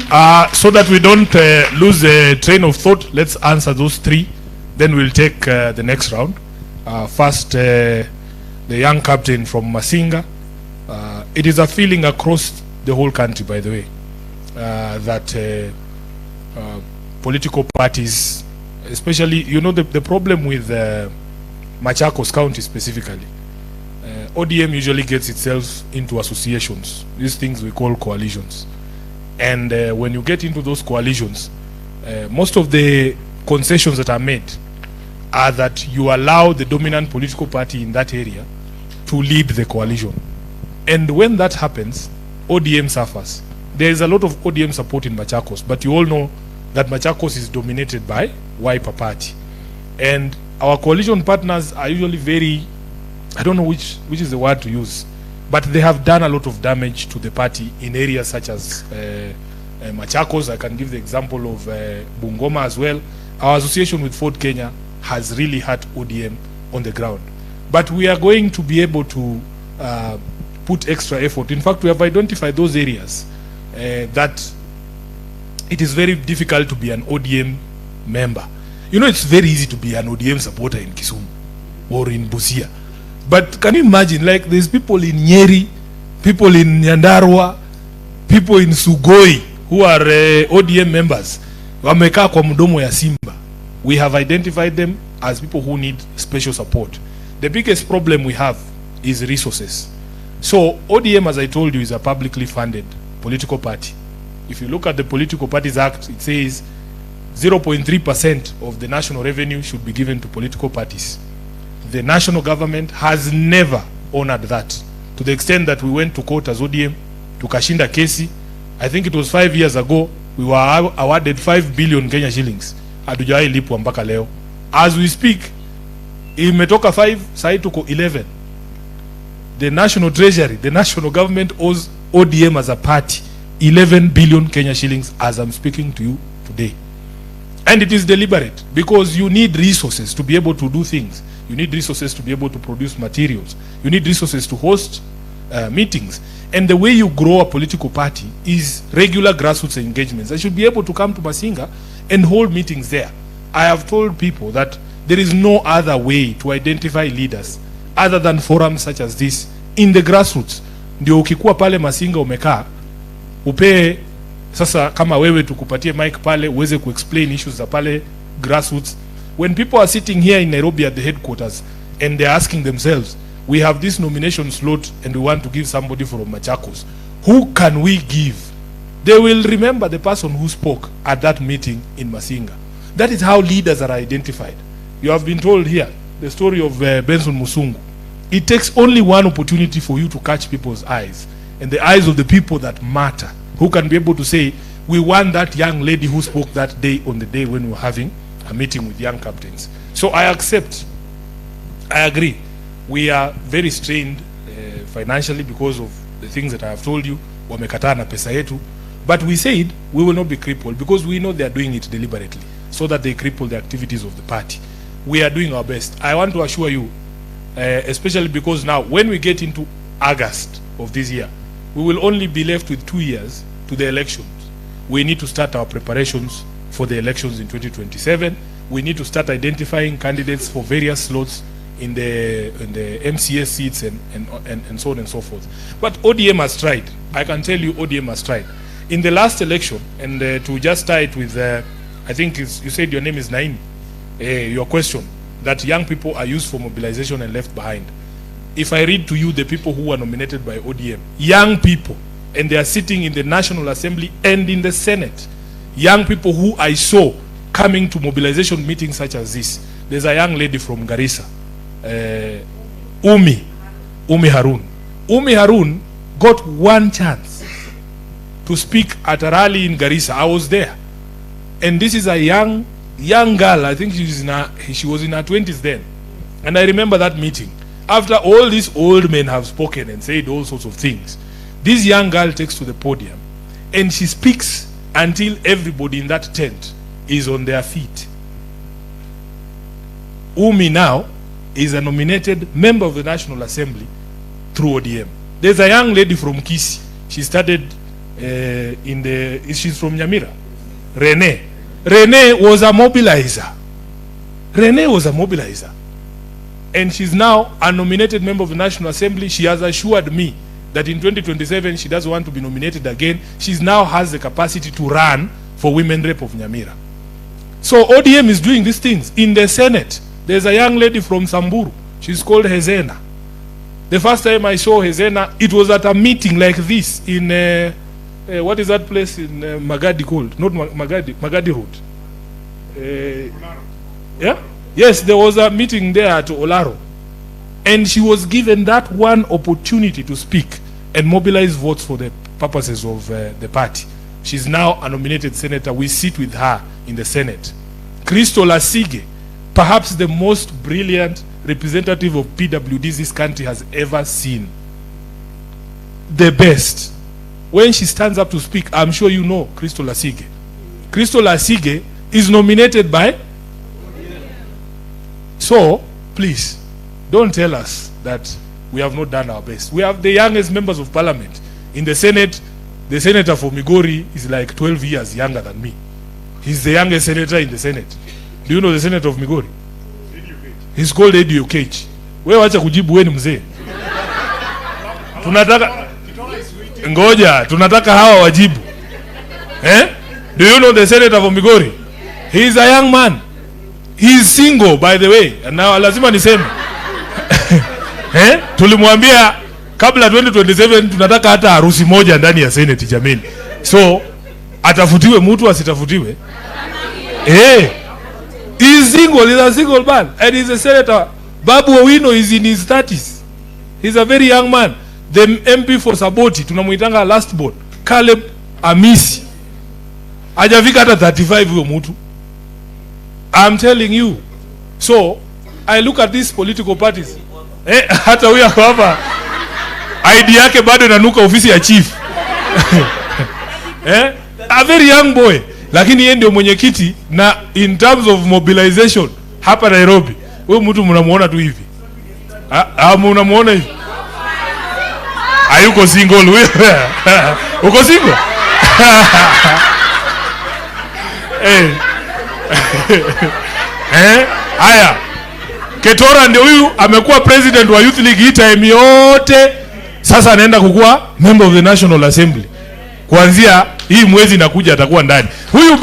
So that we don't lose the train of thought, let's answer those 3. Then we'll take the next round. First, the young captain from Masinga. It is a feeling across the whole country, by the way, that political parties, especially, you know, the problem with Machakos County specifically, ODM usually gets itself into associations, these things we call coalitions. And when you get into those coalitions, most of the concessions that are made are that you allow the dominant political party in that area to lead the coalition. And when that happens, ODM suffers. There is a lot of ODM support in Machakos, but you all know that Machakos is dominated by Wiper Party. And our coalition partners are usually very, I don't know which is the word to use, but they have done a lot of damage to the party in areas such as Machakos. I can give the example of Bungoma as well. Our association with Ford Kenya has really hurt ODM on the ground. But we are going to be able to put extra effort. In fact, we have identified those areas that it is very difficult to be an ODM member. You know, it's very easy to be an ODM supporter in Kisumu or in Busia. But can you imagine, like, there's people in Nyeri, people in Nyandarua, people in Sugoi who are ODM members. Wamekaa kwa mdomo ya simba. We have identified them as people who need special support. The biggest problem we have is resources. So ODM, as I told you, is a publicly funded political party. If you look at the Political Parties Act, it says 0.3% of the national revenue should be given to political parties. The national government has never honored that, to the extent that we went to court as ODM, tukashinda kesi. I think it was 5 years ago, we were awarded 5 billion Kenya shillings. Hatujawahi lipwa mpaka leo. As we speak, imetoka 5, sai tuko 11. The national treasury, the national government owes ODM as a party 11 billion Kenya shillings as I'm speaking to you today. And it is deliberate, because you need resources to be able to do things. You need resources to be able to produce materials. You need resources to host meetings. And the way you grow a political party is regular grassroots engagements. I should be able to come to Masinga and hold meetings there. I have told people that there is no other way to identify leaders other than forums such as this in the grassroots. Ndio ukikuwa pale Masinga umekaa, upee sasa kama wewe tukupatie mic pale uweze kuexplain issues za pale grassroots. When people are sitting here in Nairobi at the headquarters and they're asking themselves, we have this nomination slot and we want to give somebody from Machakos, who can we give? They will remember the person who spoke at that meeting in Masinga. That is how leaders are identified. You have been told here the story of Benson Musungu. It takes only one opportunity for you to catch people's eyes, and the eyes of the people that matter, who can be able to say, we want that young lady who spoke that day on the day when we were having a meeting with young captains. So I accept, I agree. We are very strained financially because of the things that I have told you. Wamekataa na pesa yetu. But we said we will not be crippled because we know they are doing it deliberately so that they cripple the activities of the party. We are doing our best. I want to assure you, especially because now when we get into August of this year, we will only be left with 2 years to the elections. We need to start our preparations for the elections in 2027. We need to start identifying candidates for various slots in the MCS seats and so on and so forth. But ODM has tried. I can tell you ODM has tried. In the last election, and to just tie it with, I think you said your name is Naini, your question, that young people are used for mobilization and left behind. If I read to you the people who were nominated by ODM, young people, and they are sitting in the National Assembly and in the Senate, young people who I saw coming to mobilization meetings such as this. There's a young lady from Garissa, Umi Harun. Umi Harun got one chance to speak at a rally in Garissa. I was there. And this is a young girl. I think she was in her 20s then. And I remember that meeting. After all these old men have spoken and said all sorts of things, this young girl takes to the podium and she speaks until everybody in that tent is on their feet. Umi now is a nominated member of the National Assembly through ODM. There's a young lady from Kisi. She started she's from Nyamira. Rene was a mobilizer. And she's now a nominated member of the National Assembly. She has assured me that in 2027 she doesn't want to be nominated again. She now has the capacity to run for women rep of Nyamira. So ODM is doing these things. In the Senate, there's a young lady from Samburu. She's called Hezena. The first time I saw Hezena, it was at a meeting like this in what is that place in Magadi called? Not Magadi Road. Yeah? Yes, there was a meeting there at Olaro. And she was given that one opportunity to speak and mobilize votes for the purposes of the party. She's now a nominated senator. We sit with her in the Senate. Crystal Asige, perhaps the most brilliant representative of PWDs this country has ever seen. The best. When she stands up to speak, I'm sure you know Crystal Asige. Crystal Asige is nominated by... So, please, don't tell us that we have not done our best. We have the youngest members of parliament. In the Senate, the senator for Migori is like 12 years younger than me. He's the youngest senator in the Senate. Do you know the senator of Migori? He's called Eddie Okech. Wewe wacha kujibu wewe ni mzee. Tunataka hawa wajibu. Do you know the senator from Migori? He is a young man. He is single, by the way. And now lazima niseme. Tulimwambia kabla 2027 tunataka hata harusi moja ndani ya Senate jameni. So atafutiwe mtu asitafutiwe. He is single, he's a single man and he's a senator. Babu Owino is in his 30s. He's a very young man. The MP for Saboti tunamuitanga last born, Caleb Amisi. Hajafika hata 35 huyo mtu. I'm telling you. So I look at these political parties. Hata huyo hapa ID yake bado inanuka ofisi ya chief. A very young boy. Lakini yeye ndio mwenyekiti na in terms of mobilization hapa Nairobi. Wewe mtu mnamuona tu hivi. Mnamuona hivi. Hayuko single wewe. Uko single? Haya. Ketora ndio huyu amekuwa president wa Youth League hii time yote. Sasa anaenda kukuwa member of the National Assembly. Kuanzia hii mwezi inakuja atakuwa ndani. Huyu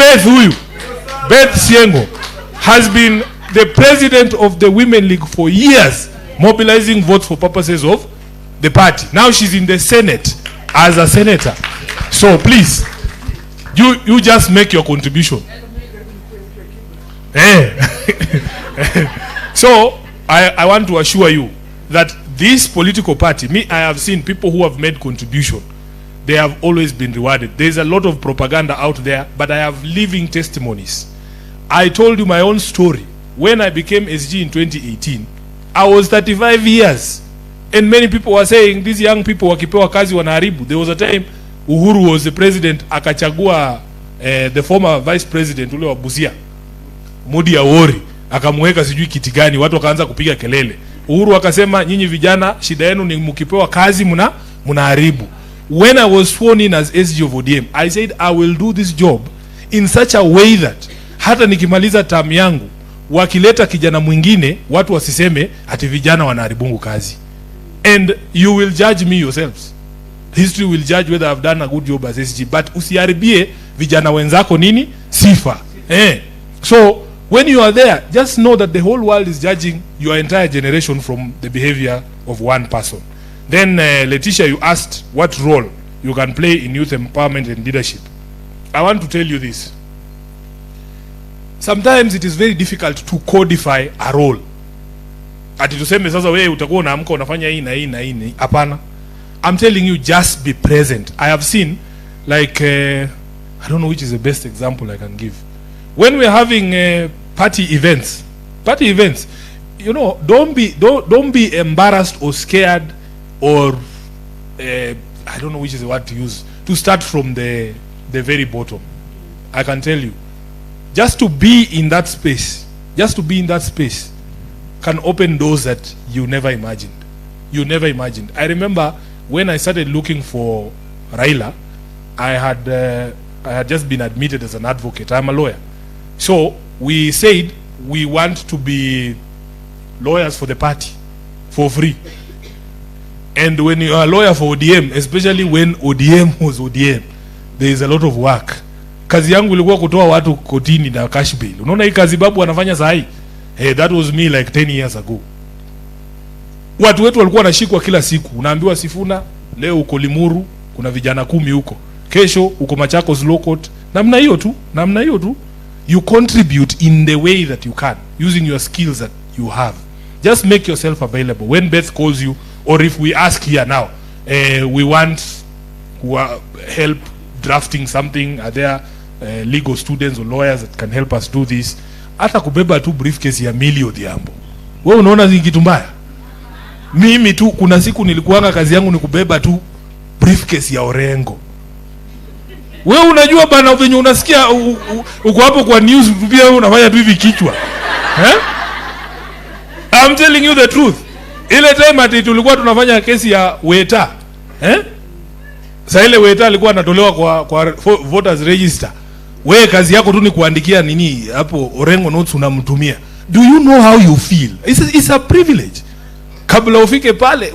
Beth Siengo has been the president of the Women League for years, mobilizing votes for purposes of the party. Now she's in the Senate as a senator. So please, you just make your contribution. So I want to assure you that this political party, I have seen people who have made contribution. They have always been rewarded. There's a lot of propaganda out there, but I have living testimonies. I told you my own story. When I became SG in 2018, I was 35 years. And many people were saying, these young people wakipewa kazi wanaharibu. There was a time Uhuru was the president, akachagua the former vice president ule wa Busia, Mudi Awori, akamweka sijui kiti gani, watu wakaanza kupiga kelele. Uhuru akasema, nyinyi vijana shida yenu ni mkipewa kazi mnaharibu. When I was sworn in as SG of ODM, I said I will do this job in such a way that hata nikimaliza term yangu wakileta kijana mwingine watu wasiseme ati vijana wanaharibu kazi. And you will judge me yourselves. History will judge whether I've done a good job as SG, but usiharibie vijana wenzako nini sifa. So when you are there, just know that the whole world is judging your entire generation from the behavior of one person. Then Letitia, you asked what role you can play in youth empowerment and leadership. I want to tell you this. Sometimes it is very difficult to codify a role. Ati tuseme sasa wewe utakuwa unaamka unafanya hii na hii na hii. Hapana. I'm telling you, just be present. I have seen, like, I don't know which is the best example I can give. When we're having party events, you know, don't be embarrassed or scared or I don't know which is the word to use, to start from the very bottom. I can tell you, just to be in that space can open doors that you never imagined. I remember when I started looking for Raila, I had just been admitted as an advocate. I'm a lawyer. So we said we want to be lawyers for the party for free. And when you are a lawyer for ODM, especially when ODM was ODM, there is a lot of work. Kazi yangu ilikuwa kutoa watu kotini na cash bail. Unaona hii kazi babu anafanya saa hii? That was me like 10 years ago. Watu wetu walikuwa wanashikwa kila siku. Unaambiwa Sifuna, leo uko Limuru, kuna vijana 10 huko. Kesho uko Machakos Law Court. Namna hiyo tu. You contribute in the way that you can, using your skills that you have. Just make yourself available. When Beth calls you, or if we ask here now, we want help drafting something, are there legal students or lawyers that can help us do this? Hata kubeba tu briefcase ya milio diambo. Wewe unaona zingi kitu mbaya? Mimi tu kuna siku nilikuanga kazi yangu ni kubeba tu briefcase ya Orengo. Wewe unajua bana venye unasikia uko hapo kwa news pia wewe unafanya tu hivi kichwa. I'm telling you the truth. Ile time ati tulikuwa tunafanya kesi ya Weta. Sasa ile Weta alikuwa anatolewa kwa voters register. Wewe kazi yako tu ni kuandikia nini hapo Orengo notes unamtumia. Do you know how you feel? It's a privilege. Kabla ufike pale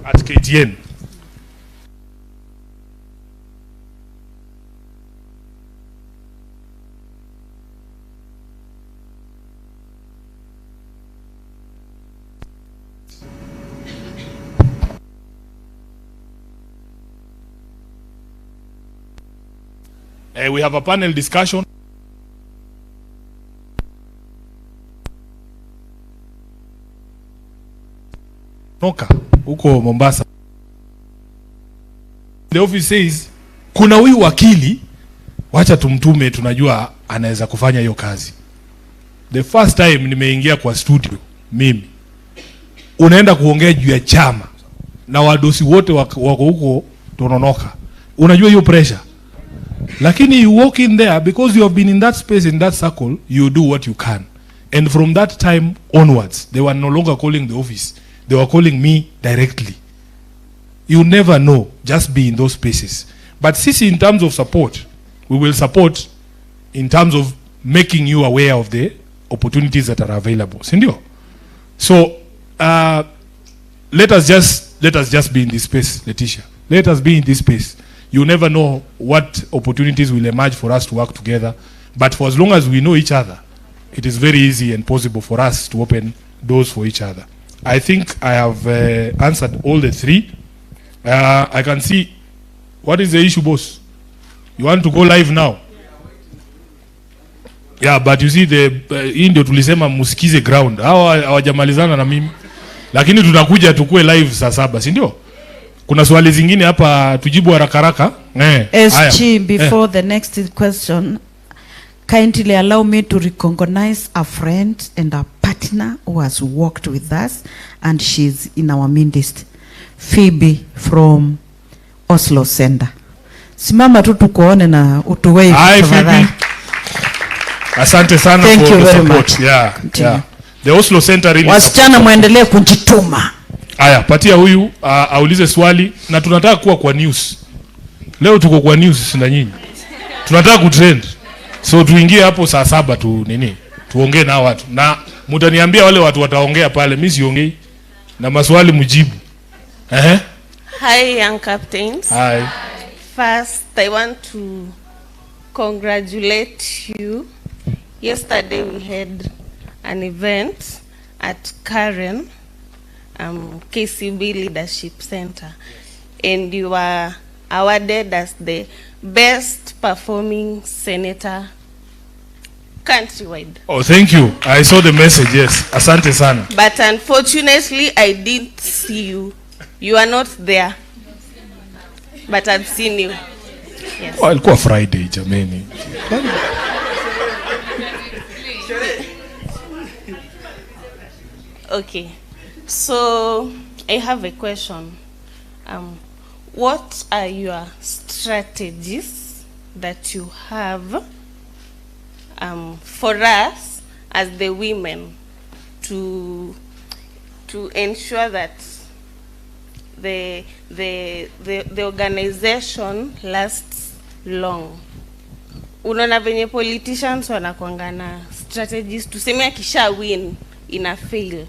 at KTN. We have a panel discussion. Noka huko Mombasa. The office says kuna huyu wakili, wacha tumtume, tunajua anaweza kufanya hiyo kazi. The first time nimeingia kwa studio mimi, unaenda kuongea juu ya chama na wadosi wote wako huko Tononoka, unajua hiyo pressure. Lakini you walk in there because you have been in that space, in that circle, you do what you can. And from that time onwards, they were no longer calling the office, they were calling me directly. You never know, just be in those spaces. But sisi, in terms of support, we will support in terms of making you aware of the opportunities that are available. Sindio? So let us just be in this space, Letitia. Let us be in this space. You never know what opportunities will emerge for us to work together. But for as long as we know each other, it is very easy and possible for us to open doors for each other. I think I have answered all the three. I can see, what is the issue, boss? You want to go live now? Yeah, but you see, hii ndio tulisema musikize ground. Hawajamalizana na mimi. Lakini tutakuja tukue live saa 7, si ndio? Kuna swali zingine hapa tujibu haraka haraka. SG, before the next question, kindly allow me to recognize a friend and a partner who has worked with us, and she's in our midst. Phoebe from Oslo Center. Simama tu tukuone na utuwei. Hi Phoebe. Asante sana for the support. Much. Yeah. The Oslo Center really. Wasichana muendelee kujituma. Aya, patia huyu aulize swali, na tunataka kuwa kwa news. Leo tuko kwa news na nyinyi. Tunataka kutrend. So tuingie hapo saa 7 tu nini? Tuongee na watu. Na mtaniambia wale watu wataongea pale, mimi siongei. Na maswali mjibu. Hi young captains. Hi. First, I want to congratulate you. Yesterday we had an event at Karen KCB Leadership Center, and you were awarded as the best performing senator countrywide. Oh, thank you. I saw the message, yes. Asante sana. But unfortunately, I didn't see you. You are not there. But I've seen you. Yes. Oh, ilikuwa Friday, jameni. Okay. So, I have a question. What are your strategies that you have for us as the women to ensure that the organization lasts long? Unaona venye politicians wanakuanga na strategies, tuseme akisha win ina fail.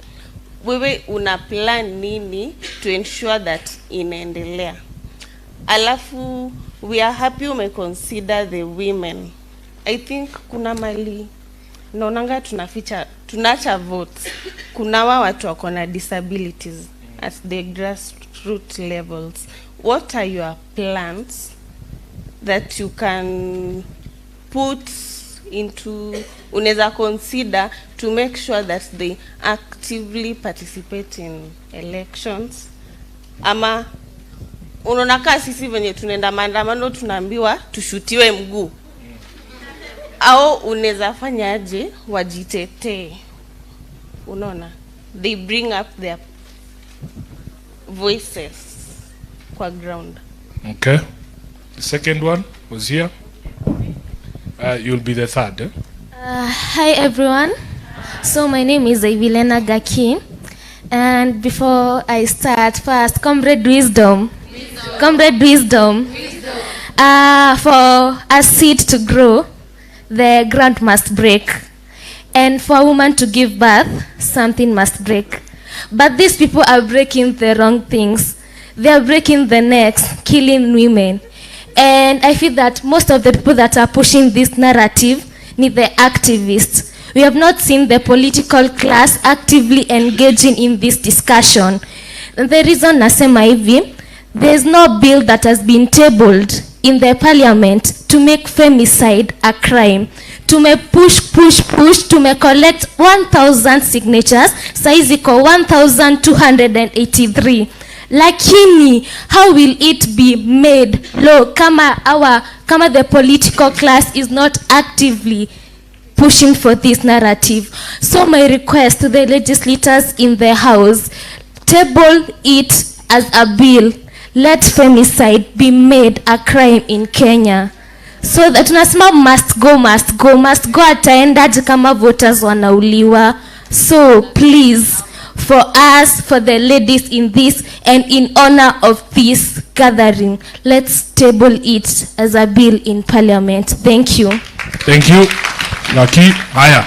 Wewe una plan nini to ensure that inaendelea? Alafu, we are happy umeconsider the women. I think kuna mali naonanga tunacha votes. Kuna watu wako na disabilities at the grassroots levels. What are your plans that you can put into, unaweza consider to make sure that they actively participate in elections? Ama unaona kama sisi venye tunaenda maandamano tunaambiwa tushutiwe mguu, au unaweza fanyaje wajitetee? Unaona, they bring up their voices kwa ground. Okay. The second one was here. You'll be the third. Hi everyone. So my name is Ivilena Gaki, and before I start, first, Comrade Wisdom. Comrade Wisdom. For a seed to grow, the ground must break, and for a woman to give birth, something must break. But these people are breaking the wrong things. They are breaking the necks, killing women. And I feel that most of the people that are pushing this narrative need the activists. We have not seen the political class actively engaging in this discussion. And the reason nasema hivi, there is no bill that has been tabled in the parliament to make femicide a crime. Push, collect 1,000 signatures, saizi ko 1,283. Lakini, how will it be made law kama the political class is not actively pushing for this narrative? So my request to the legislators in the House, table it as a bill. Let femicide be made a crime in Kenya. So that tunasema must go ataendaje kama voters wanauliwa. So please, for us, for the ladies in this, and in honor of this gathering, let's table it as a bill in parliament. Thank you. Thank you. Laki, haya.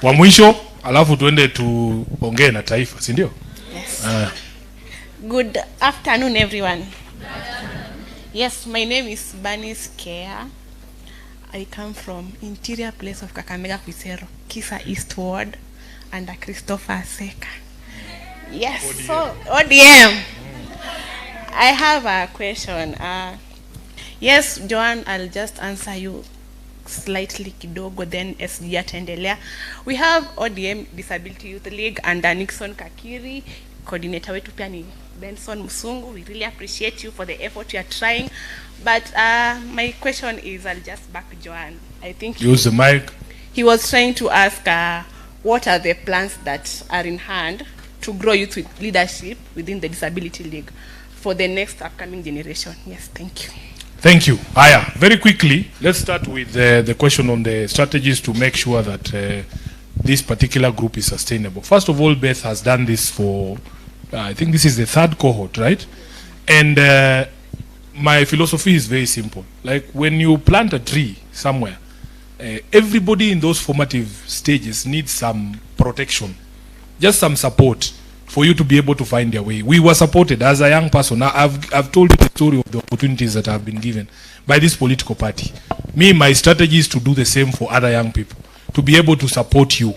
Wa mwisho, alafu tuende tuongee na taifa, si ndio? Yes. Good afternoon, everyone. Yes, my name is Banis Kea. I come from interior place of Kakamega, Kwisero, Kisa East Ward, under Christopher Seka. Yes, ODM. So ODM. I have a question. Yes, Joan, I'll just answer you slightly kidogo, then SG ataendelea. We have ODM Disability Youth League under Nixon Kakiri. Coordinator wetu pia ni Benson Musungu. We really appreciate you for the effort you are trying. But my question is, I'll just back Joan. I think use the mic. He was trying to ask what are the plans that are in hand to grow youth with leadership within the Disability League for the next upcoming generation. Yes, thank you. Thank you. Aya, very quickly, let's start with the question on the strategies to make sure that this particular group is sustainable. First of all, Beth has done this for, I think this is the 3rd cohort, right? And my philosophy is very simple. Like when you plant a tree somewhere, everybody in those formative stages needs some protection, just some support for you to be able to find your way. We were supported as a young person. I've told you the story of the opportunities that have been given by this political party. Me, my strategy is to do the same for other young people, to be able to support you,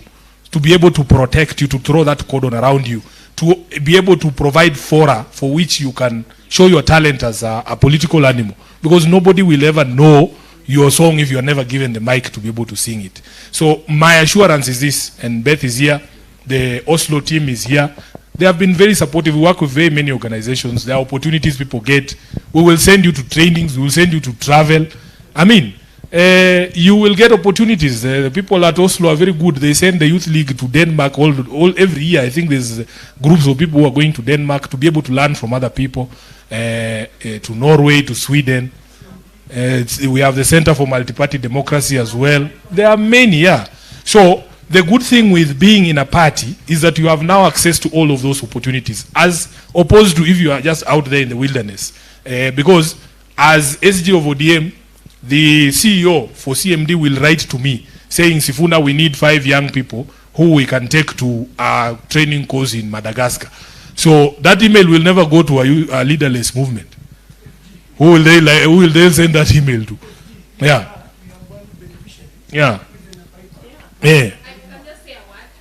to be able to protect you, to throw that cordon around you, to be able to provide fora for which you can show your talent as a political animal. Because nobody will ever know your song if you are never given the mic to be able to sing it. So my assurance is this, and Beth is here, the Oslo team is here. They have been very supportive. We work with very many organizations. There are opportunities people get. We will send you to trainings. We will send you to travel. I mean, you will get opportunities. The people at Oslo are very good. They send the youth league to Denmark every year. I think there's groups of people who are going to Denmark to be able to learn from other people, to Norway, to Sweden. We have the Center for Multi-Party Democracy as well. There are many, yeah. So the good thing with being in a party is that you have now access to all of those opportunities, as opposed to if you are just out there in the wilderness. Because as SG of ODM, the CEO for CMD will write to me saying, Sifuna, we need 5 young people who we can take to a training course in Madagascar. So that email will never go to a leaderless movement. Who will they send that email to? Yeah. Yeah. Yeah.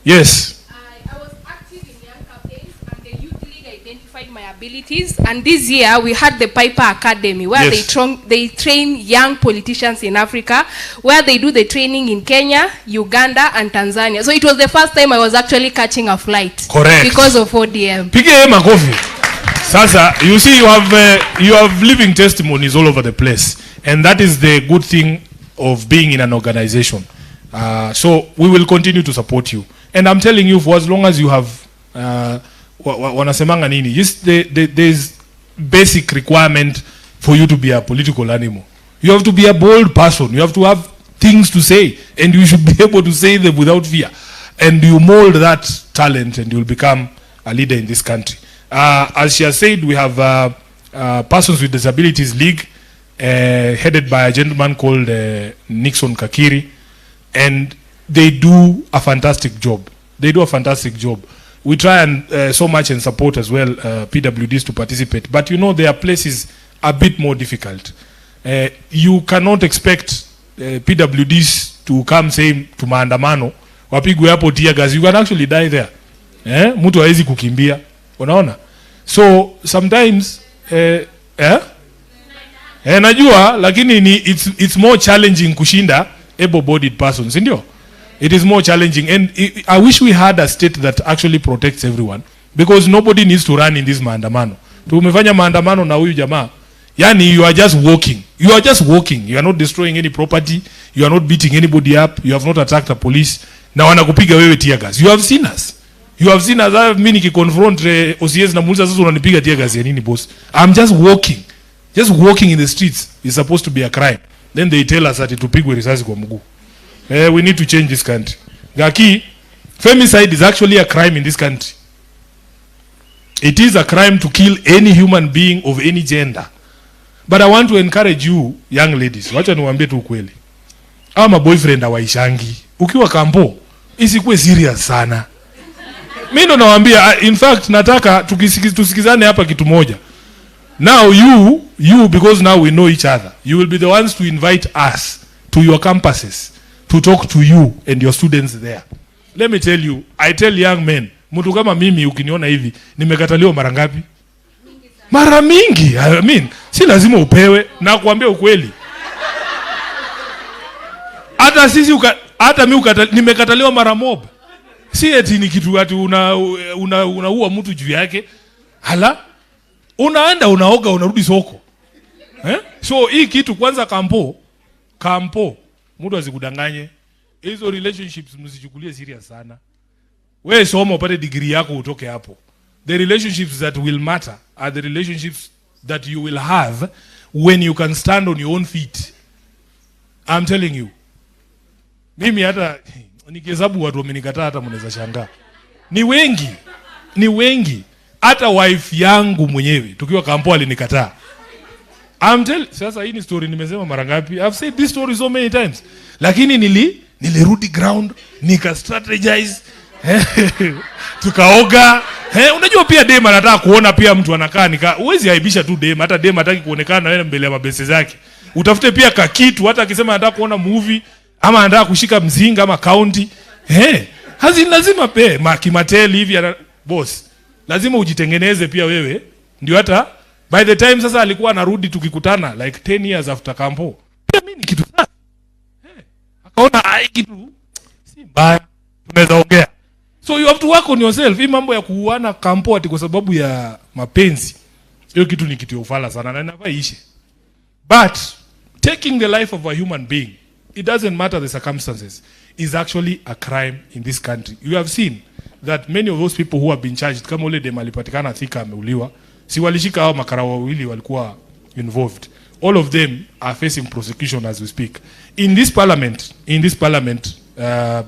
Yes. I was active in Young Campaigns, and the Youth League identified my abilities. And this year we had the Piper Academy, where they train young politicians in Africa, where they do the training in Kenya, Uganda, and Tanzania. So it was the first time I was actually catching a flight. Correct. Because of ODM. PKM Makofi. Sasa, you see, you have living testimonies all over the place, and that is the good thing of being in an organization. So we will continue to support you. And I'm telling you, for as long as you have wanasemanga nini, just there's basic requirement for you to be a political animal. You have to be a bold person. You have to have things to say, and you should be able to say them without fear. And you mold that talent, and you'll become a leader in this country. As she has said, we have Persons with Disabilities League, headed by a gentleman called Nixon Kakiri. And they do a fantastic job. They do a fantastic job. We try and so much and support as well PWDs to participate. But you know, there are places a bit more difficult. You cannot expect PWDs to come saying to maandamano, wapigwe hapo tear gas. You can actually die there. Mtu hawezi kukimbia. Unaona? So sometimes Najua, lakini it's more challenging kushinda able-bodied persons, ndio? It is more challenging, and I wish we had a state that actually protects everyone, because nobody needs to run in this maandamano. Tumefanya maandamano na huyu jamaa, yani you are just walking. You are just walking. You are not destroying any property. You are not beating anybody up. You have not attacked a police. Na wanakupiga wewe tear gas. You have seen us. You have seen us. Mimi nikiconfront OCS na muuliza sasa unanipiga tear gas ya nini boss? I'm just walking. Just walking in the streets is supposed to be a crime. Then they tell us that tupigwe risasi kwa mguu. We need to change this country. Gaki, femicide is actually a crime in this country. It is a crime to kill any human being of any gender. But I want to encourage you, young ladies, wacha niwaambie tu ukweli. Ama boyfriend hawaishangi. Ukiwa kampo, isikuwe serious sana. Mimi ndo nawaambia, in fact nataka tusikizane hapa kitu moja. Now you because now we know each other, you will be the ones to invite us to your campuses to talk to you and your students there. Let me tell you, I tell young men, mtu kama mimi ukiniona hivi, nimekataliwa mara ngapi? Mara mingi. I mean, si lazima upewe, na kuambia ukweli. Hata sisi hata mimi nimekataliwa mara mob. Si eti ni kitu ati unaua mtu juu yake. Hala? Unaenda unaoga unarudi soko. So hii kitu kwanza kampo mtu asikudanganye. Hizo relationships msichukulie serious sana. Wewe soma upate degree yako utoke hapo. The relationships that will matter are the relationships that you will have when you can stand on your own feet. I'm telling you. Mimi hata nikihesabu watu wamenikataa hata mnaweza shangaa. Ni wengi. Hata wife yangu mwenyewe tukiwa kampo alinikataa. Sasa hii ni story nimesema mara ngapi? I've said this story so many times. Lakini nilirudi ground, nika strategize. Tukaoga. Unajua pia dem anataka kuona pia mtu anakaa huwezi aibisha tu dem, hata dem hataki kuonekana na wewe mbele ya mabese zake. Utafute pia kakitu, hata akisema anataka kuona movie ama anataka kushika mzinga ama county. Lazima kimateli hivi boss. Lazima ujitengeneze pia wewe. Ndio hata by the time sasa alikuwa anarudi tukikutana like 10 years after kampo. Pia mimi ni kitu sana. Akaona kitu si mbaya. Tunaweza ongea. So you have to work on yourself. Hii mambo ya kuuana kampo ati kwa sababu ya mapenzi. Hiyo kitu ni kitu ya ufala sana na inafaa ishe. But taking the life of a human being, it doesn't matter the circumstances, is actually a crime in this country. You have seen that many of those people who have been charged, kama ule dem alipatikana Thika ameuliwa, si walishika hao makara wawili walikuwa involved. All of them are facing prosecution as we speak. In this parliament,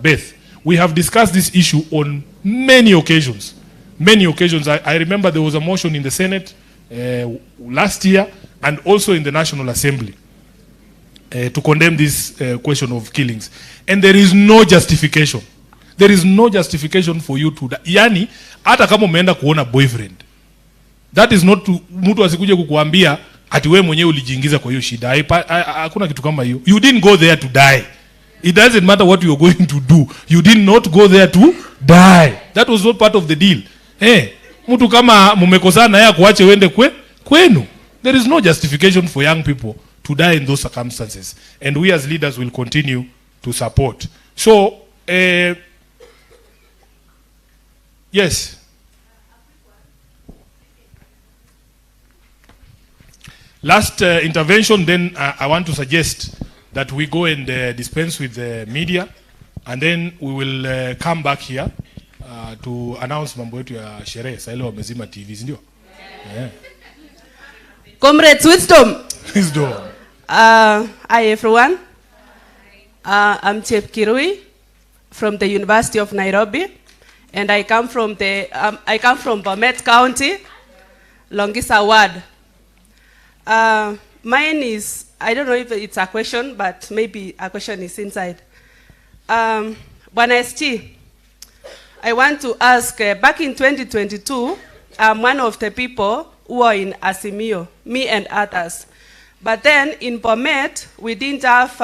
Beth, we have discussed this issue on many occasions. I remember there was a motion in the Senate last year and also in the National Assembly to condemn this question of killings. And there is no justification. There is no justification for you to... Yani, hata kama umeenda kuona boyfriend, that is not to... Mtu asikuje kukuambia ati wewe mwenyewe ulijiingiza kwa hiyo shida. Hakuna kitu kama hiyo. You didn't go there to die. It doesn't matter what you're going to do. You did not go there to die. That was not part of the deal. Mtu kama mumekosana yeye kuache uende kwenu. There is no justification for young people to die in those circumstances. And we as leaders will continue to support. So, yes. Last intervention, then I want to suggest that we go and dispense with the media, and then we will come back here to announce mambo yetu ya sherehe. Sasa ile wamezima TV, ndio? Yeah. Comrades, wisdom. Hi everyone. I'm Chief Kirui from the University of Nairobi, and I come from Bomet County, Longisa Ward. Mine is, I don't know if it's a question, but maybe a question is inside. Bwana SG, I want to ask, back in 2022, I'm one of the people who are in Azimio, me and others. But then in Bomet, we didn't have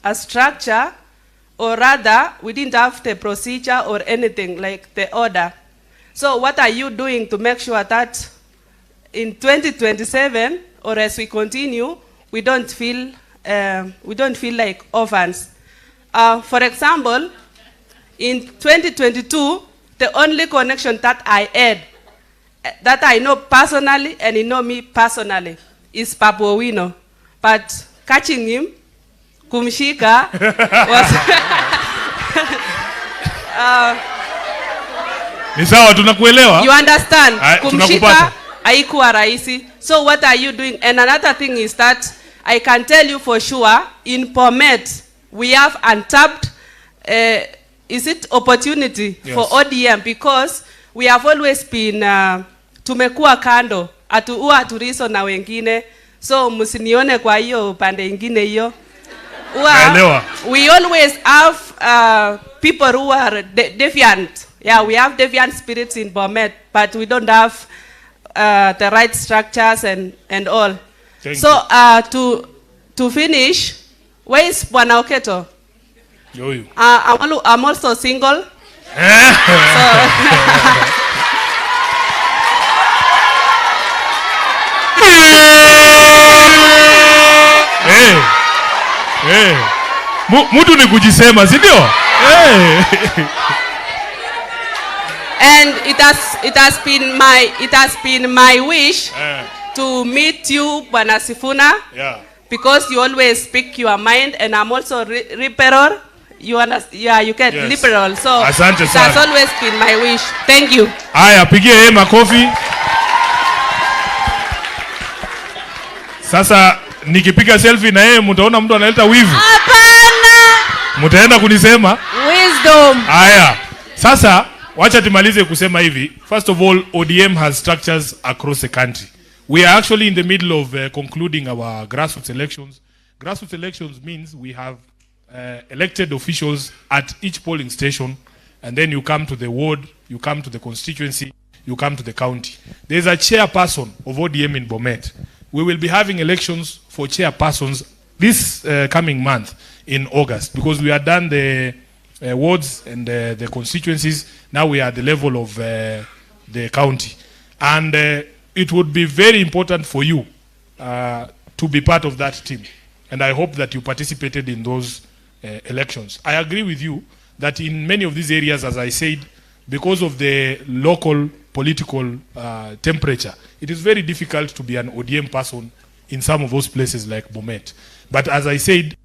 a structure, or rather, we didn't have the procedure or anything like the order. So what are you doing to make sure that in 2027, or as we continue, we don't feel like orphans. For example, in 2022, the only connection that I had, that I know personally and he know me personally, is Papu Owino. But catching him, kumshika, was Ni sawa, tunakuelewa. You understand? Kumshika haikuwa rahisi. So what are you doing? And another thing is that I can tell you for sure, in Bomet, we have untapped, opportunity for ODM, because we have always been, tumekuwa kando, aturiso na wengine, so musinione kwa hiyo pande ingine hiyo. We always have people who are defiant. Yeah, we have deviant spirits in Bomet, but we don't have the right structures and all. To finish, where is Bwana Oketo? I'm also single. Mutu ni kujisema, si ndio? And it has been my wish to meet you, Bwana Sifuna, because you always speak your mind, and I'm also liberal. You get liberal. So it has always been my wish. Thank you. Aya, pigie yeye makofi. Sasa nikipiga selfie na yeye mtaona mtu analeta wivu. Hapana. Mtaenda kunisema? Wisdom. Aya. Sasa wacha tumalize kusema hivi. First of all, ODM has structures across the country. We are actually in the middle of concluding our grassroots elections. Grassroots elections means we have elected officials at each polling station, and then you come to the ward, you come to the constituency, you come to the county. There is a chairperson of ODM in Bomet. We will be having elections for chairpersons this coming month in August, because we are done the wards and the constituencies. Now we are at the level of the county, and it would be very important for you to be part of that team, and I hope that you participated in those elections. I agree with you that in many of these areas, as I said, because of the local political temperature, it is very difficult to be an ODM person in some of those places like Bomet. But as I said,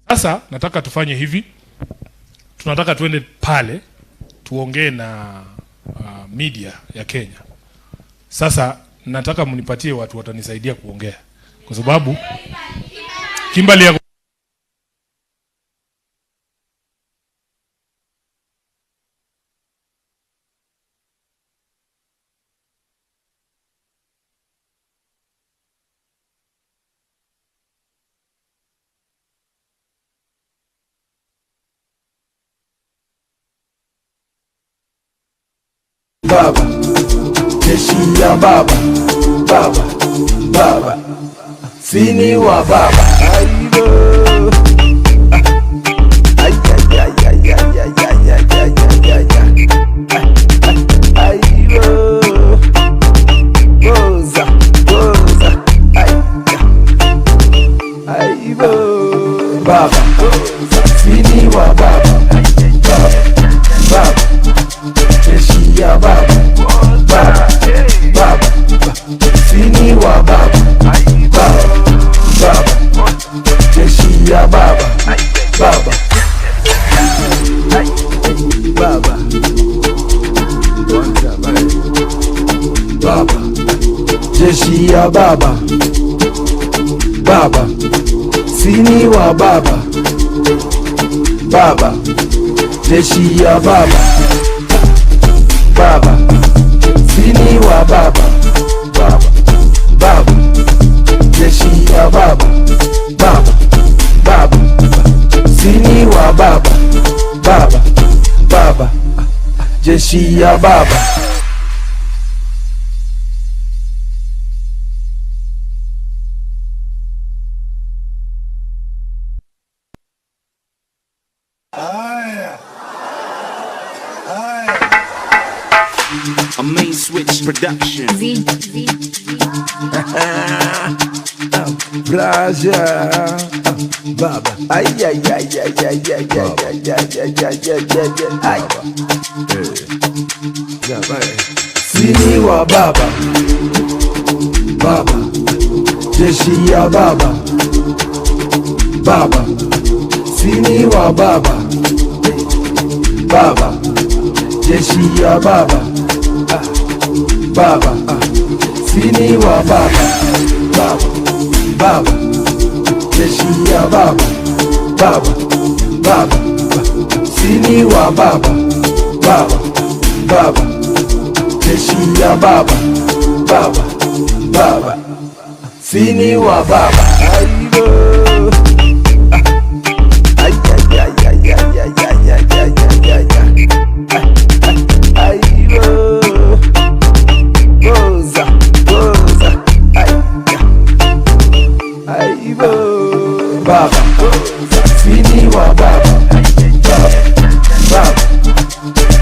sasa nataka tufanye hivi, tunataka tuende pale tuongee na media ya Kenya. Sasa nataka mnipatie watu watanisaidia kuongea, kwa sababu Kimbali ya Baba, jeshi ya baba, baba, baba, sini wa baba. Aibo, ay ay ay ay ay ay ay ay ay ay. Aibo, goza, goza, ay. Aibo, baba, sini wa baba, baba, baba. Jeshi ya baba, baba, baba, sini wa baba, baba, baba, jeshi ya baba, baba, baba, baba, jeshi ya baba, baba, sini wa baba, baba, jeshi ya baba, baba, sini wa baba, baba, baba, jeshi ya baba, baba, baba, sini wa baba, baba, baba, jeshi ya baba. main switch production. Braja, Baba, ay ay ay ay ay ay ay ay. Sini wa Baba, Baba, jeshi ya Baba, Baba, sini wa Baba, Baba, jeshi ya Baba, Baba, sini wa Baba, Baba, Baba, jeshi ya Baba, Baba, Baba, sini wa Baba, Baba, Baba, jeshi ya Baba, Baba, Baba, sini wa Baba. Aibo. Ay ay ay ay ay ay ay ay ay ay. Aibo. Goza, goza. Ay. Aibo. Baba, sini wa Baba, Baba, Baba,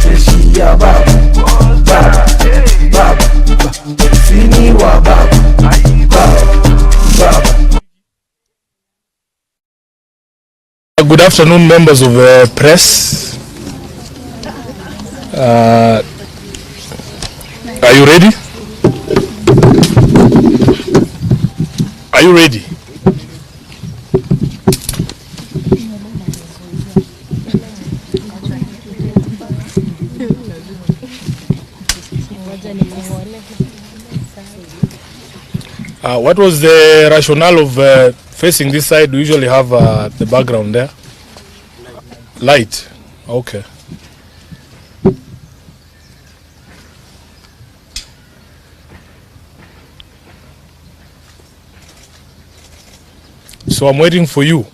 jeshi ya Baba, Baba, Baba, sini wa Baba, Baba, Baba. Good afternoon, members of the press. Are you ready? Are you ready? What was the rationale of facing this side? We usually have the background there. Light. Okay. So I'm waiting for you.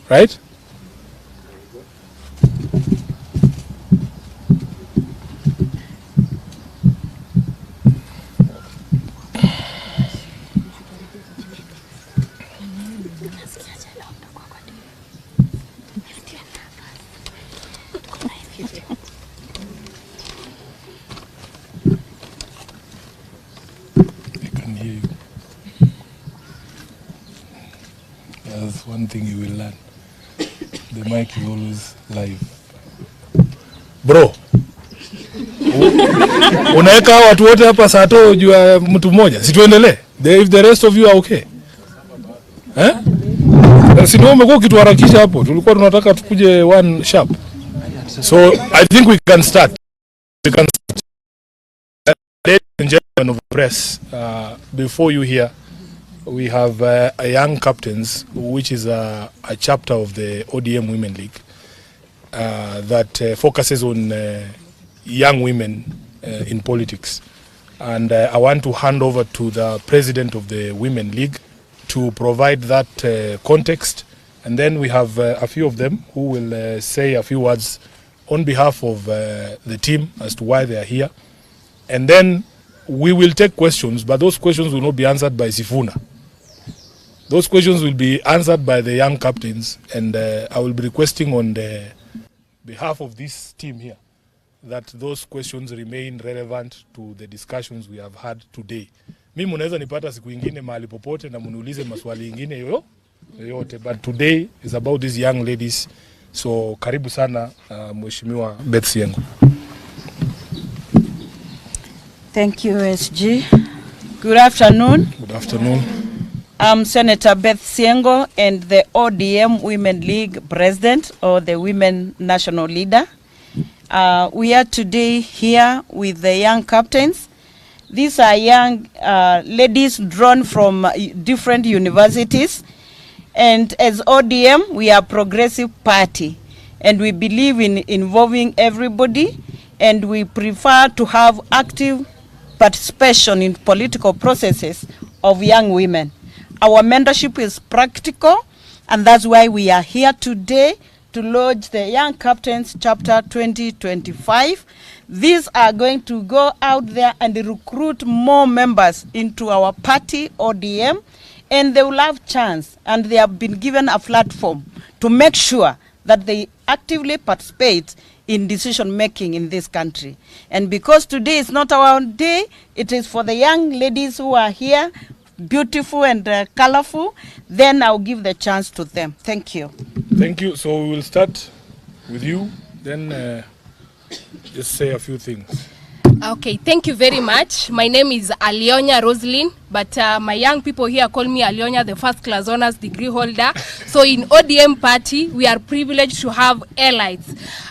Right? That's one thing you will learn. The mic is always live. Bro, unaweka watu wote hapa saa to juu ya mtu mmoja. Si tuendelee? If the rest of you are okay. Eh? Si ndio umekuwa ukituharakisha hapo. Tulikuwa tunataka tukuje one sharp. So I think we can start. We can start. Ladies and gentlemen of the press, before you here, we have a Young Captains, which is a chapter of the ODM Women League that focuses on young women in politics. And I want to hand over to the president of the Women League to provide that context. And then we have a few of them who will say a few words on behalf of the team as to why they are here. And then we will take questions, but those questions will not be answered by Sifuna. Those questions will be answered by the Young Captains, and I will be requesting on the behalf of this team here that those questions remain relevant to the discussions we have had today. Mimi munaweza nipata siku ingine mahali popote na muniulize maswali ingine yoyote, but today is about these young ladies. So karibu sana Mheshimiwa Beth Siengo. Thank you, SG. Good afternoon. Good afternoon. I'm Senator Beth Siengo and the ODM Women League President, or the Women National Leader. We are today here with the Young Captains. These are young ladies drawn from different universities. And as ODM, we are a progressive party. And we believe in involving everybody. And we prefer to have active participation in political processes of young women. Our mentorship is practical, and that's why we are here today to launch the Young Captains Chapter 2025. These are going to go out there and recruit more members into our party, ODM, and they will have chance, and they have been given a platform to make sure that they actively participate in decision making in this country. And because today is not our day, it is for the young ladies who are here, beautiful and colorful, then I'll give the chance to them. Thank you. Thank you. So we will start with you, then just say a few things. Okay, thank you very much. My name is Alionya Roslyn, but my young people here call me Alionya, the first class honors degree holder. So in ODM party, we are privileged to have allies.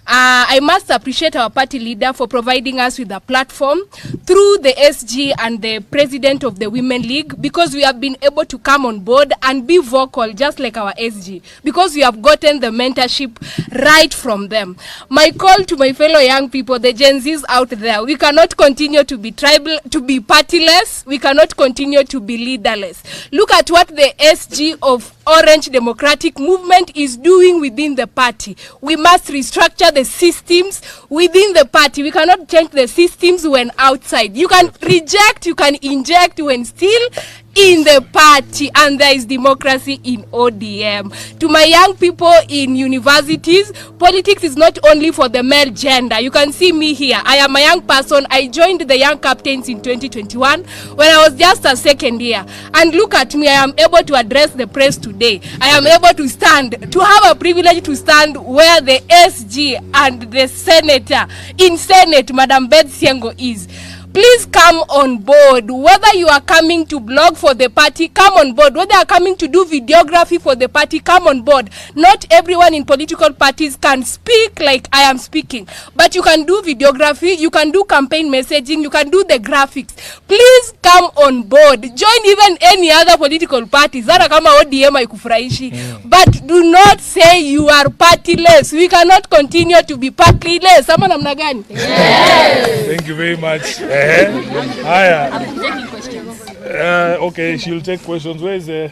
I must appreciate our party leader for providing us with a platform through the SG and the president of the Women League, because we have been able to come on board and be vocal just like our SG, because we have gotten the mentorship right from them. My call to my fellow young people, the Gen Zs out there, we cannot continue to be tribal, to be partyless. We cannot continue to be leaderless. Look at what the SG of Orange Democratic Movement is doing within the party. We must restructure the systems within the party. We cannot change the systems when outside. You can reject, you can inject when still in the party, and there is democracy in ODM. To my young people in universities, politics is not only for the male gender. You can see me here. I am a young person. I joined the Young Captains in 2021 when I was just a second year. And look at me, I am able to address the press today. I am able to stand, to have a privilege to stand where the SG and the senator in Senate, Madam Beth Siengo, is. Please come on board. Whether you are coming to blog for the party, come on board. Whether you are coming to do videography for the party, come on board. Not everyone in political parties can speak like I am speaking, but you can do videography, you can do campaign messaging, you can do the graphics. Please come on board. Join even any other political parties. Zara kama ODM haikufurahishi. But do not say you are partyless. We cannot continue to be partyless. Ama namna gani? Thank you very much. I'm taking questions. Okay, she'll take questions. Where is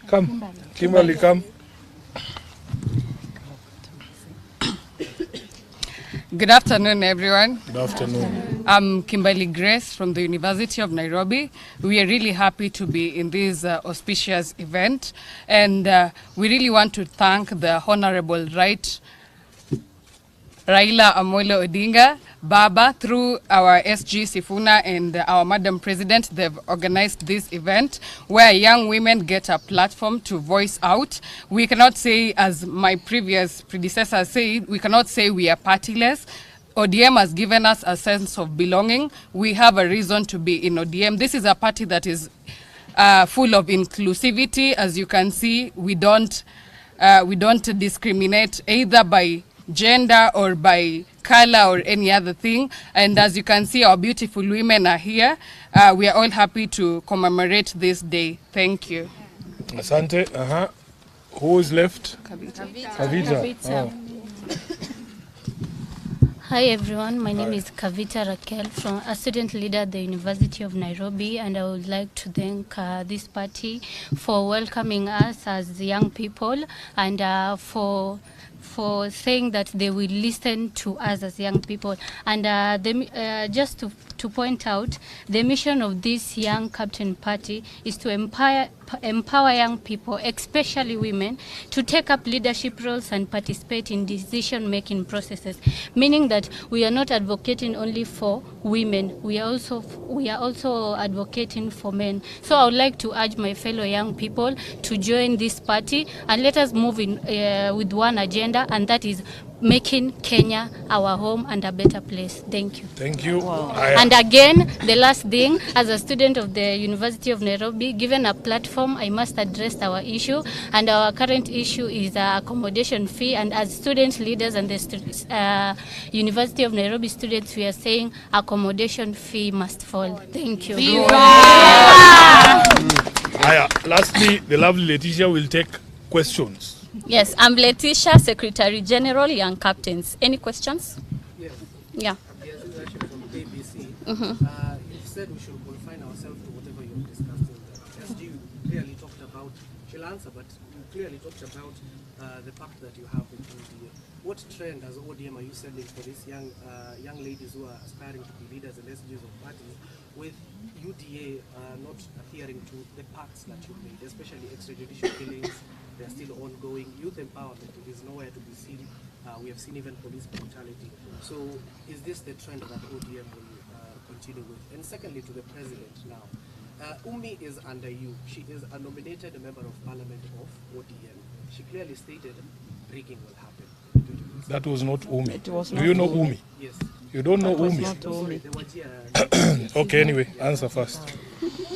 come, Kimberly, come. Good afternoon, everyone. Good afternoon. I'm Kimberly Grace from the University of Nairobi. We are really happy to be in this auspicious event, and we really want to thank the Honorable Raila Amolo Odinga, Baba, through our SG Sifuna and our Madam President. They've organized this event where young women get a platform to voice out. We cannot say, as my previous predecessor said, we cannot say we are partyless. ODM has given us a sense of belonging. We have a reason to be in ODM. This is a party that is full of inclusivity. As you can see, we don't discriminate either by gender or by color or any other thing. And as you can see, our beautiful women are here. We are all happy to commemorate this day. Thank you. Asante. Who is left? Kavita. Oh. Hi everyone, my name is Kavita Raquel, from a student leader at the University of Nairobi, and I would like to thank this party for welcoming us as young people, and for saying that they will listen to us as young people. And just to point out, the mission of this Young Captain Party is to empower young people, especially women, to take up leadership roles and participate in decision-making processes, meaning that we are not advocating only for women, we are also advocating for men. So I would like to urge my fellow young people to join this party, and let us move in with one agenda, and that is making Kenya our home and a better place. Thank you. Thank you. Wow. And again, the last thing, as a student of the University of Nairobi, given a platform, I must address our issue, and our current issue is accommodation fee. And as student leaders and the University of Nairobi students, we are saying accommodation fee must fall. Thank you. Lastly, the lovely Letitia will take questions. Yes, I'm Letitia, Secretary General, Young Captains. Any questions? Yes. Yeah. Yes, from ABC. Mm-hmm. You said we should confine ourselves to whatever you discussed. SG clearly talked about about, she'll answer, but you clearly talked about the pact that you have with ODM. What trend as ODM are you sending for these young ladies who are aspiring to be leaders and SGs of parties, with UDA not adhering to the pacts that you made, especially extrajudicial killings? They are still ongoing. Youth empowerment, it is nowhere to be seen. We have seen even police brutality. So is this the trend that ODM will continue with? And secondly, to the president now. Umi is under you. She is a nominated member of parliament of ODM. She clearly stated rigging will happen. That was not Umi. It was Do not you know Umi. Umi? Yes. You don't know That was Umi? not Umi. Okay, anyway, answer first.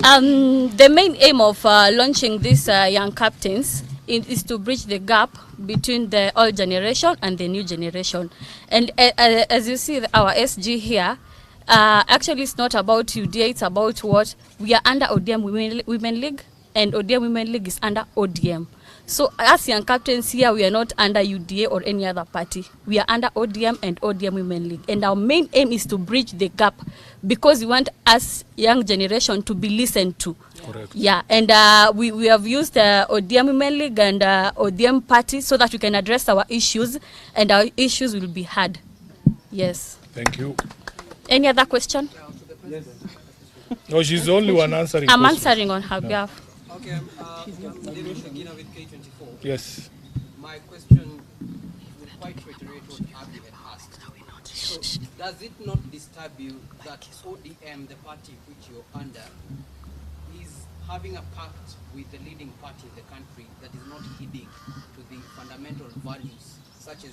The main aim of launching these young captains is to bridge the gap between the old generation and the new generation. And as you see, our SG here, actually it's not about UDA, it's about what we are under ODM Women League, and ODM Women League is under ODM. So as young captains here, we are not under UDA or any other party. We are under ODM and ODM Women League. And our main aim is to bridge the gap, because we want us young generation to be listened to. Correct. Yeah, and we have used ODM Women League and ODM party so that we can address our issues, and our issues will be heard. Yes. Thank you. Any other question? Yes. No, she's the only one answering. I'm questions. answering on her behalf. Okay, I'm with K24. Yes. My question would quite reiterate what Abby had asked. So, does it not disturb you that ODM, the party which you're under, is having a pact with the leading party in the country that is not heeding to the fundamental values, such as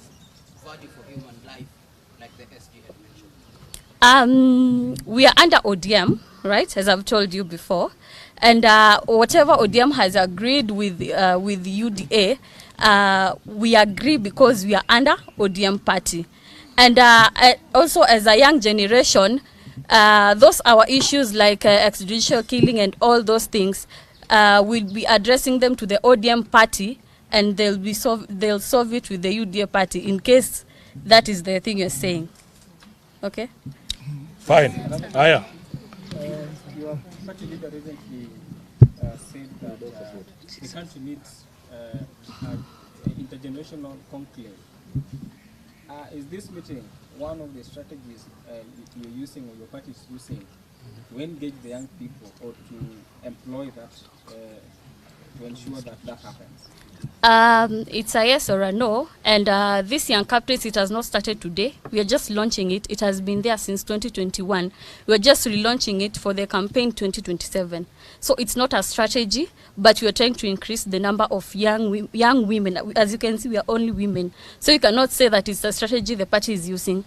value for human life, like the SG had mentioned? We are under ODM, right, as I've told you before. And whatever ODM has agreed with UDA, we agree because we are under ODM party. And also as a young generation, those our issues like extrajudicial killing and all those things, we'll be addressing them to the ODM party, and they'll solve it with the UDA party, in case that is the thing you're saying. Okay? Fine. Aya. Your party leader recently said that the country needs an intergenerational conclave. Is this meeting one of the strategies you're using, or your party is using, to engage the young people, or to employ that to ensure that that happens? It's a yes or a no, and this young captains, it has not started today. We are just launching it. It has been there since 2021. We are just relaunching it for the campaign 2027. So it's not a strategy, but we are trying to increase the number of young women. As you can see, we are only women. So you cannot say that it's a strategy the party is using.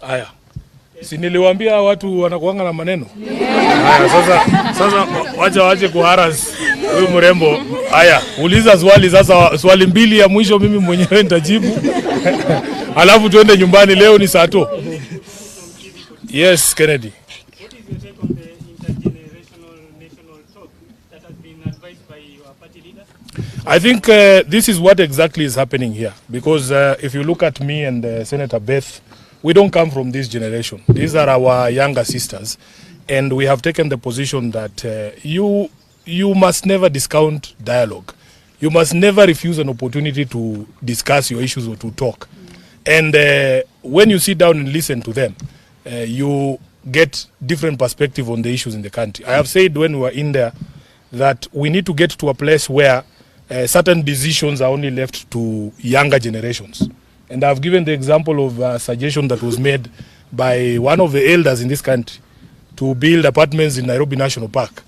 Aya. Si niliwaambia watu wanakuanga na maneno. Haya, sasa wacha kuharas huyu mrembo. Haya, uliza swali sasa, swali mbili ya mwisho mimi mwenyewe nitajibu. Alafu tuende nyumbani, leo ni saa 2. Yes, Kennedy. What is your take on the intergenerational national talk that has been advised by your party leader? I think this is what exactly is happening here, because if you look at me and Senator Beth, we don't come from this generation. These are our younger sisters, and we have taken the position that you must never discount dialogue. You must never refuse an opportunity to discuss your issues or to talk. And when you sit down and listen to them, you get different perspective on the issues in the country. I have said when we were in there that we need to get to a place where certain decisions are only left to younger generations. And I've given the example of a suggestion that was made by one of the elders in this country to build apartments in Nairobi National Park.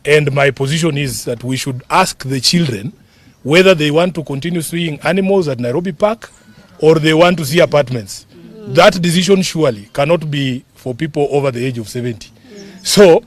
And my position is that we should ask the children whether they want to continue seeing animals at Nairobi Park or they want to see apartments. That decision surely cannot be for people over the age of 70. So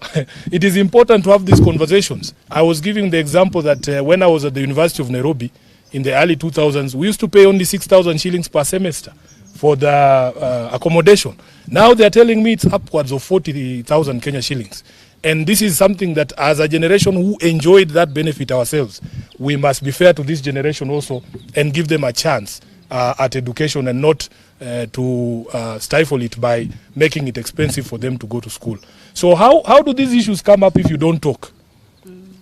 it is important to have these conversations. I was giving the example that when I was at the University of Nairobi, in the early 2000s, we used to pay only 6,000 shillings per semester for the accommodation. Now they're telling me it's upwards of 40,000 Kenya shillings. And this is something that as a generation who enjoyed that benefit ourselves, we must be fair to this generation also and give them a chance at education, and not to stifle it by making it expensive for them to go to school. So how do these issues come up if you don't talk?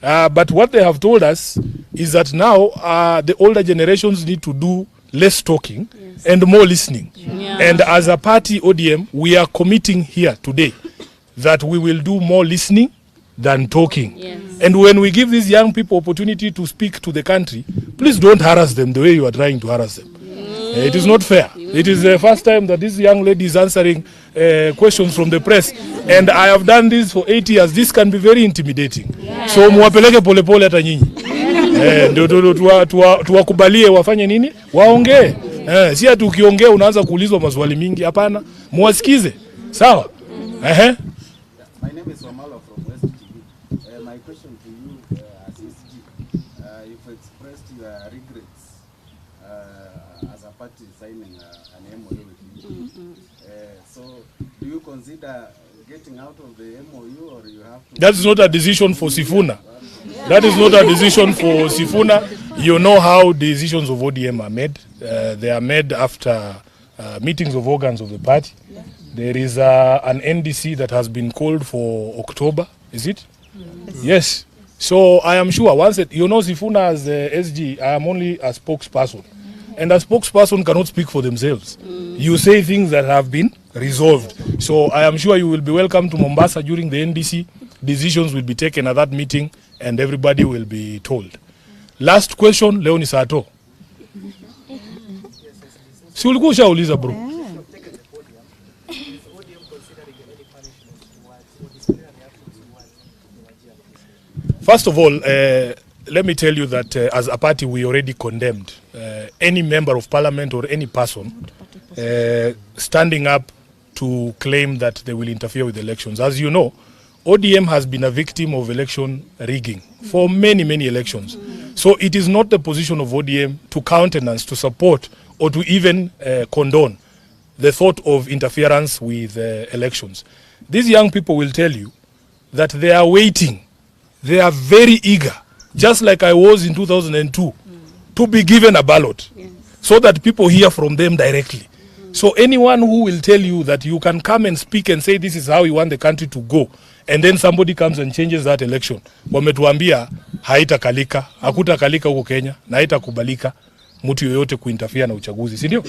But what they have told us is that now the older generations need to do less talking and more listening. And as a party, ODM, we are committing here today that we will do more listening than talking. And when we give these young people opportunity to speak to the country, please don't harass them the way you are trying to harass them. It is not fair. It is the first time that this young lady is answering questions from the press, and I have done this for 8 years. This can be very intimidating. So muwapeleke pole pole hata nyinyi. Ndio tuwakubalie wafanye nini? Waongee. Si ati ukiongea unaanza kuulizwa maswali mingi, hapana. Muwasikize. Sawa? My name is Omalo from West TV. My question to you as SG, you've expressed your regrets as a party signing an MOU with you. So do you consider getting out of the MOU, or you have to... That is not a decision for Sifuna. That is not a decision for Sifuna. You know how decisions of ODM are made. They are made after meetings of organs of the party. There is an NDC that has been called for October, is it? Yes. So I am sure once it, you know, Sifuna as SG, I am only a spokesperson. And a spokesperson cannot speak for themselves. You say things that have been resolved. So I am sure you will be welcome to Mombasa during the NDC. Decisions will be taken at that meeting and everybody will be told. Last question, Leoni Sato. Si ulikuwa ushauliza bro. First of all, let me tell you that as a party we already condemned any member of parliament or any person standing up to claim that they will interfere with elections. As you know, ODM has been a victim of election rigging for many, many elections. So it is not the position of ODM to countenance, to support, or to even condone the thought of interference with elections. These young people will tell you that they are waiting. They are very eager, just like I was in 2002, to be given a ballot, so that people hear from them directly. So anyone who will tell you that you can come and speak and say this is how you want the country to go, and then somebody comes and changes that election, wametuambia haitakalika, hakutakalika huko Kenya, na haitakubalika mtu yoyote kuinterfere na uchaguzi, si ndio?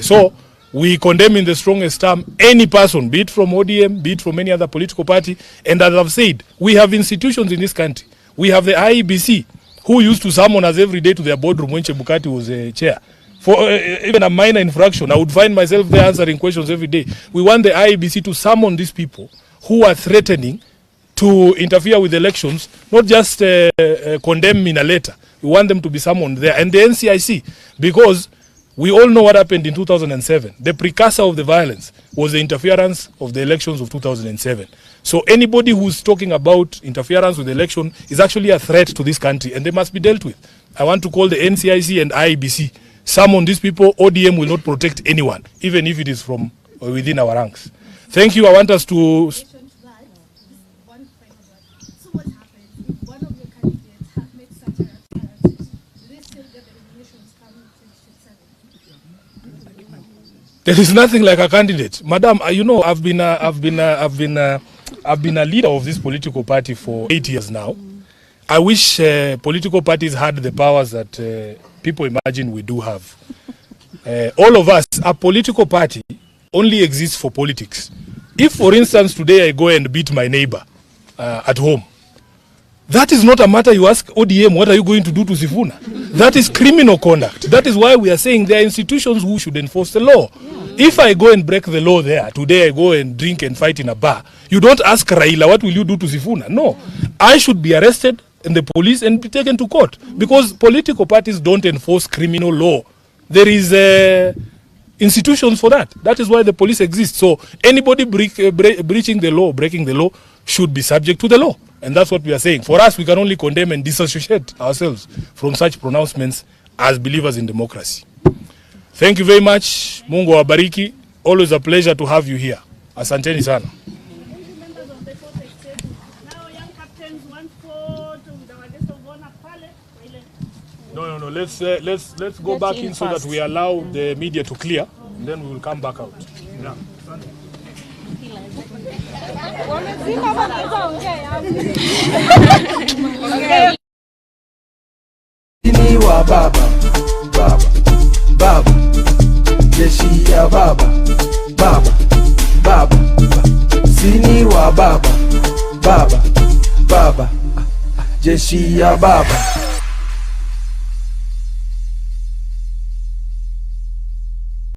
So we condemn in the strongest term any person, be it from ODM, be it from any other political party. And as I've said, we have institutions in this country. We have the IEBC, who used to summon us every day to their boardroom when Chebukati was chair. For even a minor infraction, I would find myself there answering questions every day. We want the IEBC to summon these people who are threatening to interfere with elections, not just condemn in a letter. We want them to be summoned there. And the NCIC, because we all know what happened in 2007. The precursor of the violence was the interference of the elections of 2007. So anybody who's talking about interference with the election is actually a threat to this country, and they must be dealt with. I want to call the NCIC and IEBC. Summon these people. ODM will not protect anyone, even if it is from within our ranks. Thank you. I want us to... There is nothing like a candidate, Madam. You know, I've been a leader of this political party for 8 years now. I wish political parties had the powers that people imagine we do have. All of us, a political party only exists for politics. If, for instance, today I go and beat my neighbor at home, that is not a matter you ask ODM, what are you going to do to Sifuna? That is criminal conduct. That is why we are saying there are institutions who should enforce the law. If I go and break the law there, today I go and drink and fight in a bar, you don't ask Raila, what will you do to Sifuna? No. I should be arrested in the police and be taken to court, because political parties don't enforce criminal law. There is institutions for that. That is why the police exists. So anybody breaching the law, breaking the law, should be subject to the law. And that's what we are saying. For us, we can only condemn and disassociate ourselves from such pronouncements as believers in democracy. Thank you very much. Mungu wabariki. Always a pleasure to have you here. Asanteni sana. No. Let's go back in so that we allow the media to clear, and then we will come back out. Yeah. Sini wa baba, baba, baba. Jeshi ya baba, baba, baba. Sini wa baba, baba, baba. Jeshi ya baba.